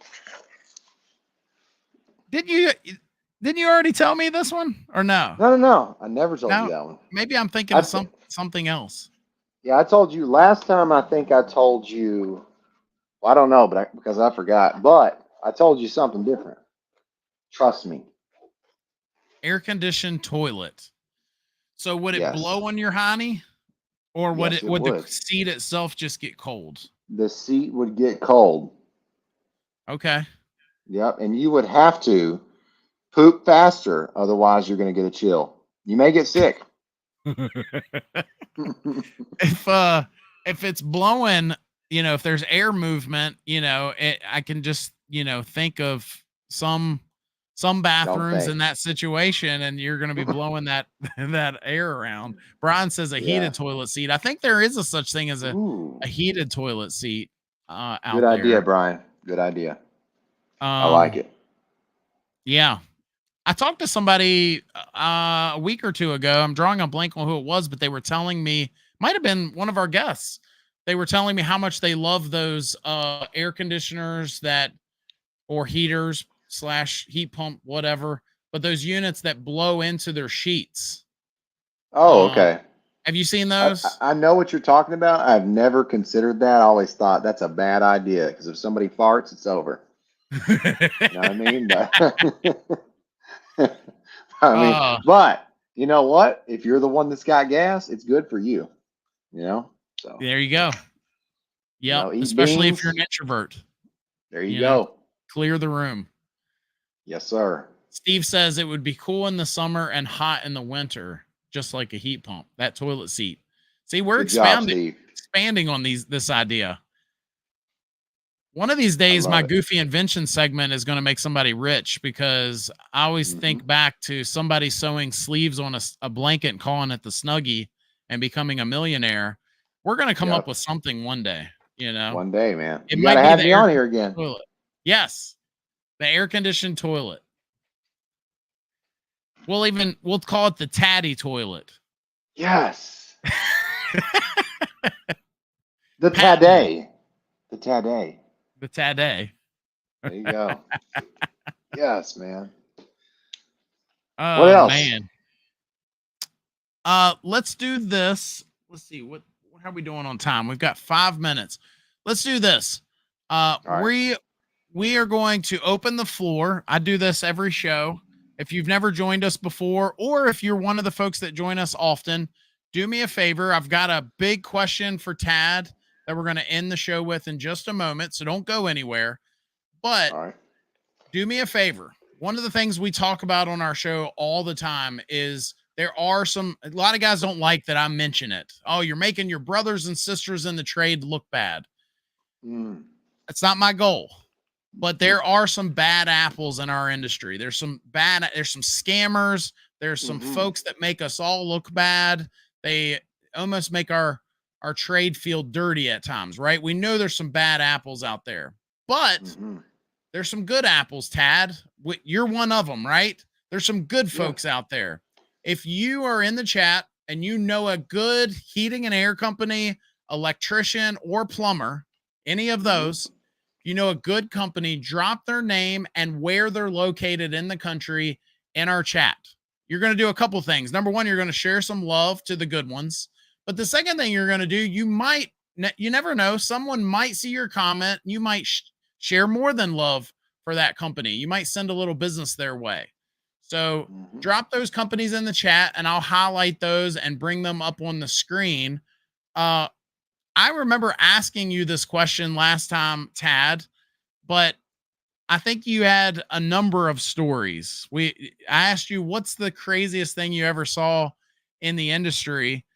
Didn't you already tell me this one or no? No. I never told you that one. Maybe I'm thinking of something else. Yeah, I told you last time. I think I told you. Well, I don't know, because I forgot. But I told you something different. Trust me. Air conditioned toilet. So would it blow on your honey, or would the seat itself just get cold? The seat would get cold. Okay. Yep, and you would have to poop faster, otherwise you're going to get a chill. You may get sick. If it's blowing, if there's air movement, I can just, think of some bathrooms in that situation, and you're going to be blowing that air around. Brian says a heated toilet seat. I think there is a such thing as a heated toilet seat out there. Good idea, Brian. Good idea. I like it. Yeah. I talked to somebody a week or two ago. I'm drawing a blank on who it was, but they were telling me, might have been one of our guests. They were telling me how much they love those air conditioners or heaters / heat pump, whatever, but those units that blow into their sheets. Oh, okay. Have you seen those? I know what you're talking about. I've never considered that. I always thought that's a bad idea because if somebody farts, it's over. You know what I mean? But you know what? If you're the one that's got gas, it's good for you. So there you go. Yeah, especially if you're an introvert. There you go. Clear the room. Yes, sir. Steve says it would be cool in the summer and hot in the winter, just like a heat pump. That toilet seat. See, we're expanding on this idea. One of these days, my goofy invention segment is going to make somebody rich, because I always think back to somebody sewing sleeves on a blanket and calling it the Snuggie and becoming a millionaire. We're going to come up with something one day, One day, man. You got to have me on here again. Toilet. Yes. The air conditioned toilet. We'll call it the Taddy toilet. Yes. The Taddy. The Taddy. The Taddy. There you go. Yes, man. Oh, what else? Man. Let's do this. Let's see how are we doing on time? We've got 5 minutes. Let's do this. Right. We are going to open the floor. I do this every show. If you've never joined us before, or if you're one of the folks that join us often, do me a favor. I've got a big question for Tad that we're going to end the show with in just a moment. So don't go anywhere. But All right. do me a favor. One of the things we talk about on our show all the time is there are a lot of guys don't like that I mention it. Oh, you're making your brothers and sisters in the trade look bad. That's not my goal. But there are some bad apples in our industry. There's some scammers. There's some folks that make us all look bad. They almost make our trade feel dirty at times, right? We know there's some bad apples out there, but there's some good apples, Tad. You're one of them, right? There's some good folks out there. If you are in the chat and you know a good heating and air company, electrician, or plumber, any of those, you know a good company, drop their name and where they're located in the country in our chat. You're going to do a couple things. Number one, you're going to share some love to the good ones. But the second thing you're going to do, you never know, someone might see your comment. You might share more than love for that company. You might send a little business their way. So drop those companies in the chat and I'll highlight those and bring them up on the screen. I remember asking you this question last time, Tad, but I think you had a number of stories. I asked you, what's the craziest thing you ever saw in the industry?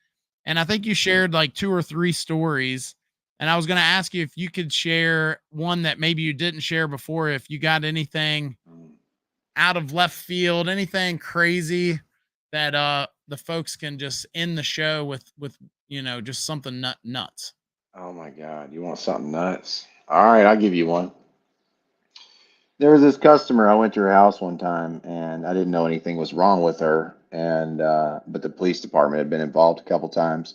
And I think you shared like 2 or 3 stories. And I was going to ask you if you could share one that maybe you didn't share before, if you got anything out of left field, anything crazy that the folks can just end the show with just something nuts. Oh my God, you want something nuts? All right, I'll give you one. There was this customer. I went to her house one time and I didn't know anything was wrong with her. And but the police department had been involved a couple times.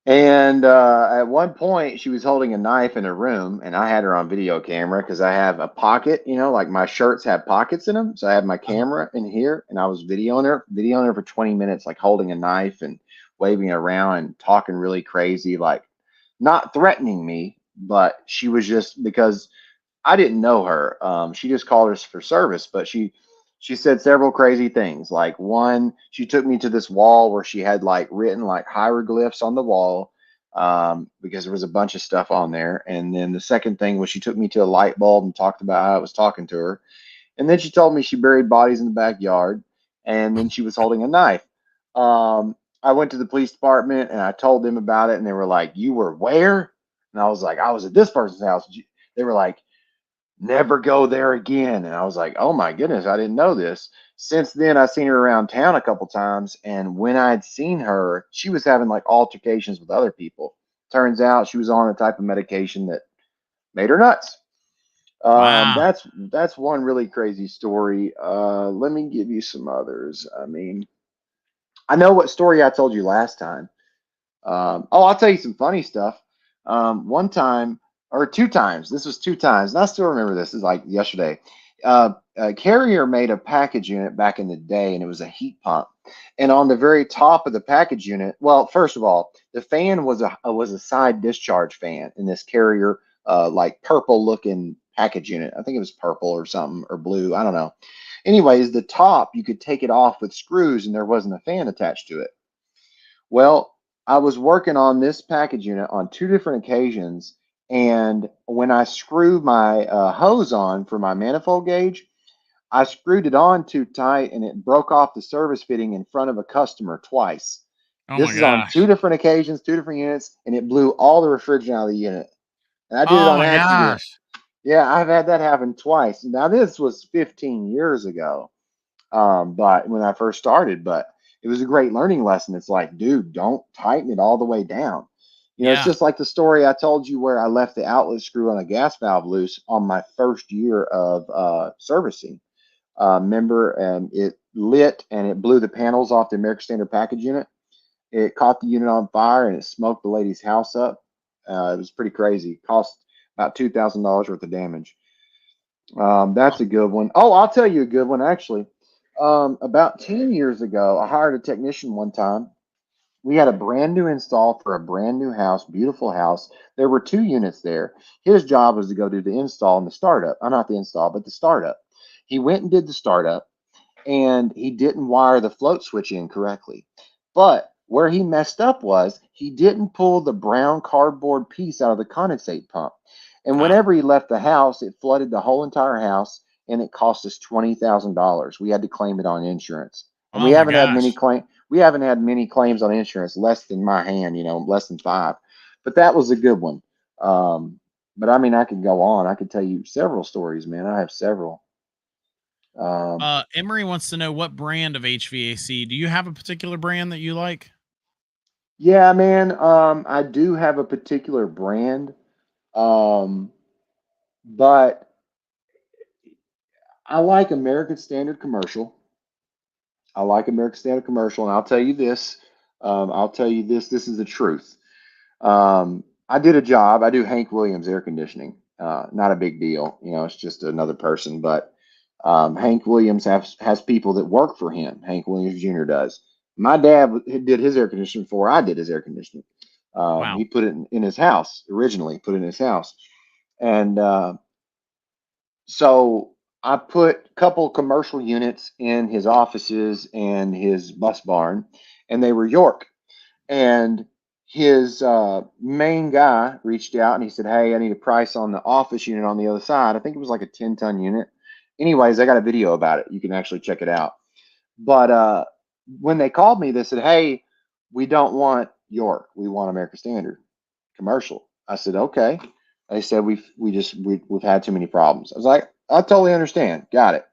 And at one point, she was holding a knife in her room, and I had her on video camera because I have a pocket, like my shirts have pockets in them. So I had my camera in here, and I was videoing her for 20 minutes, like holding a knife and waving it around and talking really crazy, like not threatening me, but she was just, because I didn't know her. She just called us for service, but she said several crazy things. Like one, she took me to this wall where she had like written like hieroglyphs on the wall because there was a bunch of stuff on there. And then the second thing was she took me to a light bulb and talked about how I was talking to her. And then she told me she buried bodies in the backyard. And then she was holding a knife. I went to the police department and I told them about it. And they were like, "You were where?" And I was like, "I was at this person's house." They were like, "Never go there again." And I was like, "Oh my goodness, I didn't know this." Since then, I've seen her around town a couple times. And when I'd seen her, she was having like altercations with other people. Turns out she was on a type of medication that made her nuts. Wow. That's one really crazy story. Let me give you some others. I mean, I know what story I told you last time. I'll tell you some funny stuff. One time, or 2 times. This was 2 times, and I still remember this. Is like yesterday. A Carrier made a package unit back in the day, and it was a heat pump. And on the very top of the package unit, well, first of all, the fan was a side discharge fan in this Carrier, like purple looking package unit. I think it was purple or something, or blue. I don't know. Anyways, the top, you could take it off with screws, and there wasn't a fan attached to it. Well, I was working on this package unit on 2 different occasions. And when I screwed my hose on for my manifold gauge, I screwed it on too tight and it broke off the service fitting in front of a customer twice. Oh This my is on 2 gosh. different occasions, 2 different units, and it blew all the refrigerant out of the unit. And I did it Oh on my accident. gosh. Yeah, I've had that happen twice. Now, this was 15 years ago, but when I first started, but it was a great learning lesson. It's like, dude, don't tighten it all the way down. It's Yeah. just like the story I told you where I left the outlet screw on a gas valve loose on my first year of servicing. Remember, it lit and it blew the panels off the American Standard package unit. It caught the unit on fire and it smoked the lady's house up. It was pretty crazy. It cost about $2,000 worth of damage. That's a good one. Oh, I'll tell you a good one, actually. About 10 years ago, I hired a technician one time. We had a brand new install for a brand new house, beautiful house. There were 2 units there. His job was to go do the install and the startup. Not the install, but the startup. He went and did the startup, and he didn't wire the float switch in correctly. But Where he messed up was he didn't pull the brown cardboard piece out of the condensate pump. And Ah, whenever he left the house, it flooded the whole entire house and it cost us $20,000. We had to claim it on insurance. And oh my gosh. we haven't had many claims on insurance, less than my hand, less than five. But that was a good one. But I mean, I could go on. I could tell you several stories, man. I have several. Um, Emery wants to know what brand of HVAC. Do you have a particular brand that you like? yeah, man. I do have a particular brand. Um, but I like American Standard Commercial. I like American Standard Commercial, and I'll tell you this. I'll tell you this. This is the truth. I did a job. I do Hank Williams air conditioning. Not a big deal. It's just another person. But Hank Williams has people that work for him. Hank Williams Jr. does. My dad did his air conditioning before I did his air conditioning. Wow. He put it in his house originally. Put it in his house, and so I put a couple commercial units in his offices and his bus barn, and they were York. And his main guy reached out and he said, "Hey, I need a price on the office unit on the other side." I think it was like a 10-ton unit. Anyways, I got a video about it. You can actually check it out. But when they called me, they said, "Hey, we don't want York. We want American Standard Commercial." I said, "Okay." They said, we've had too many problems." I was like, "I totally understand. Got it."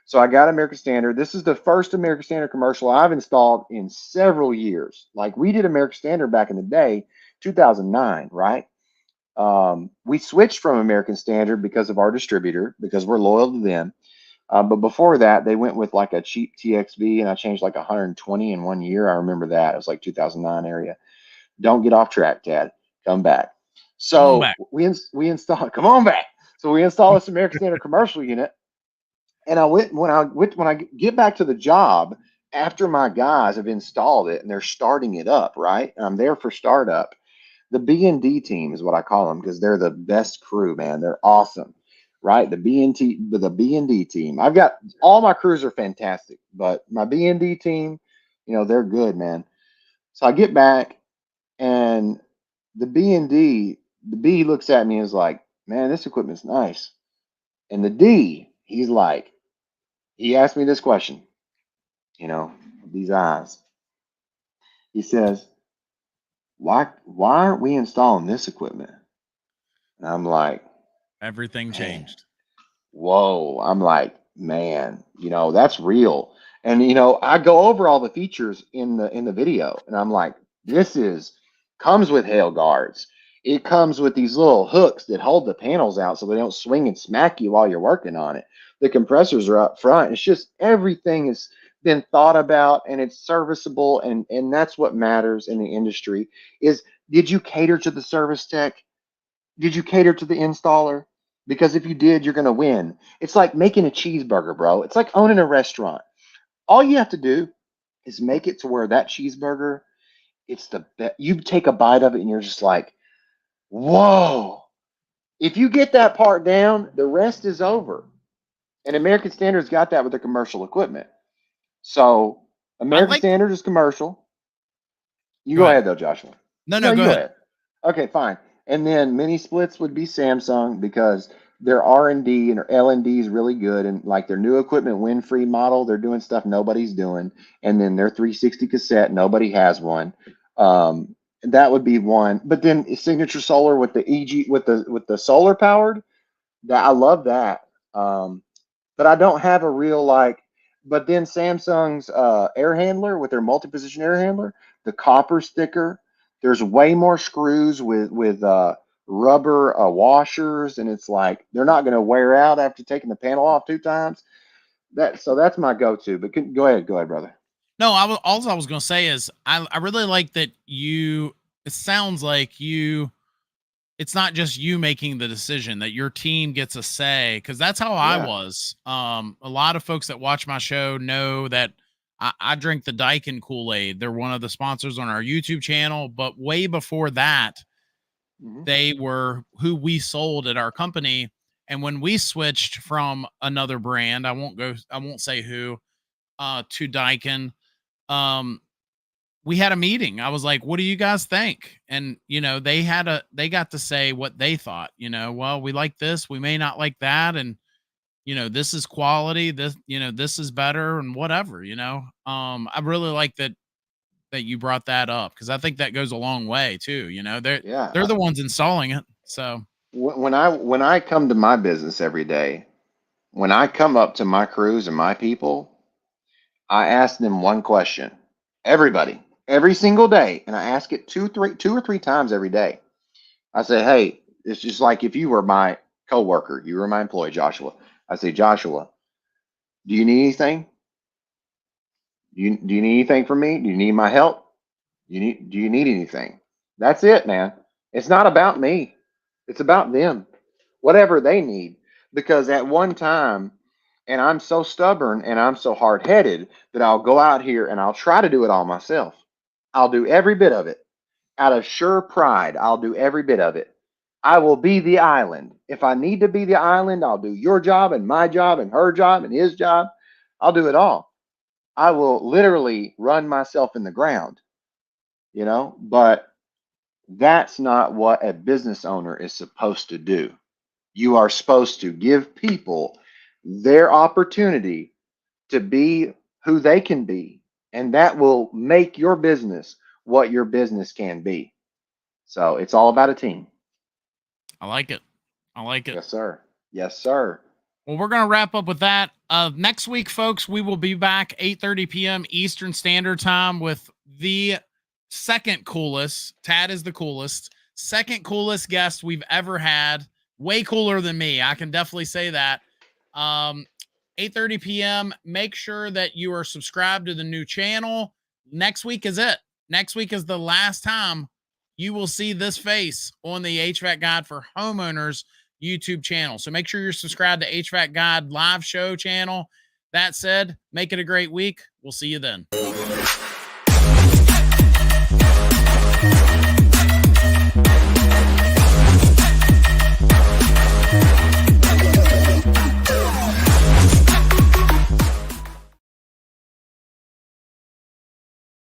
So I got American Standard. This is the first American Standard commercial I've installed in several years. Like, we did American Standard back in the day, 2009, right? We switched from American Standard because of our distributor, because we're loyal to them. But before that, they went with like a cheap TXV, and I changed like 120 in 1 year. I remember that. It was like 2009 area. Don't get off track, Tad. Come back. Come on So back. we installed. Come on back. So we installed this American Standard commercial unit, and when I get back to the job after my guys have installed it and they're starting it up, right? And I'm there for startup. The B&D team is what I call them because they're the best crew, man. They're awesome, right? The B&D team. I've got all my crews are fantastic, but my B&D team, they're good, man. So I get back and the B looks at me and is like, "Man, this equipment's nice." And the D, he asked me this question, these eyes. He says, why aren't we installing this equipment? And I'm like, Everything man, changed. whoa. I'm like, man, that's real. And I go over all the features in the video, and I'm like, this is comes with hail guards. It comes with these little hooks that hold the panels out so they don't swing and smack you while you're working on it. The compressors are up front. It's just everything has been thought about, and it's serviceable, and that's what matters in the industry is, did you cater to the service tech? Did you cater to the installer? Because if you did, you're going to win. It's like making a cheeseburger, bro. It's like owning a restaurant. All you have to do is make it to where that cheeseburger, it's the best. You take a bite of it and you're just like, whoa. If you get that part down, the rest is over. And American Standard's got that with their commercial equipment. So I American like. Standard is commercial. You Go go ahead. ahead though, Joshua. No, No, no, go you go ahead. ahead. Okay, fine. And then mini splits would be Samsung because their R&D and their L&D is really good, and like their new equipment win-free model, they're doing stuff nobody's doing. And then their 360 cassette, nobody has one. That would be one. But then Signature Solar with the EG with the solar powered, that I love that. But I don't have a real like. But then Samsung's air handler with their multi-position air handler, the copper's thicker. There's way more screws with rubber washers, and it's like they're not going to wear out after taking the panel off 2 times. That's my go-to. But go ahead, brother. No, all I was going to say is I really like that you. It sounds like you. It's not just you making the decision, that your team gets a say, because that's how I Yeah. was. A lot of folks that watch my show know that I drink the Daikin Kool-Aid. They're one of the sponsors on our YouTube channel, but way before that, Hmm. they were who we sold at our company. And when we switched from another brand, I won't say who, to Daikin, um, we had a meeting. I was like, what do you guys think? And, you know, they got to say what they thought, you know, well, we like this, we may not like that. And, you know, this is quality, this, you know, this is better and whatever, you know. I really like that you brought that up, because I think that goes a long way too. You know, they're the ones installing it. So when I come to my business every day, when I come up to my crews and my people, I ask them one question. Everybody, every single day, and I ask it two or three times every day. I say, hey, it's just like if you were my coworker, you were my employee, Joshua. I say, Joshua, do you need anything? Do you need anything from me? Do you need my help? Do you need anything? That's it, man. It's not about me. It's about them. Whatever they need. Because at one time, and I'm so stubborn and I'm so hard-headed that I'll go out here and I'll try to do it all myself. I'll do every bit of it. Out of sure pride, I'll do every bit of it. I will be the island. If I need to be the island, I'll do your job and my job and her job and his job. I'll do it all. I will literally run myself in the ground, you know, but that's not what a business owner is supposed to do. You are supposed to give people their opportunity to be who they can be, and that will make your business what your business can be. So it's all about a team. I like it. I like it. Yes, sir. Yes, sir. Well, we're going to wrap up with that. Next week, folks, we will be back 8:30 p.m. Eastern Standard Time with the second coolest. Tad is the coolest. Second coolest guest we've ever had. Way cooler than me. I can definitely say that. 8:30 p.m. Make sure that you are subscribed to the new channel. Next week is it. Next week is the last time you will see this face on the HVAC Guide for Homeowners YouTube channel. So make sure you're subscribed to HVAC Guide Live Show channel. That said, make it a great week. We'll see you then.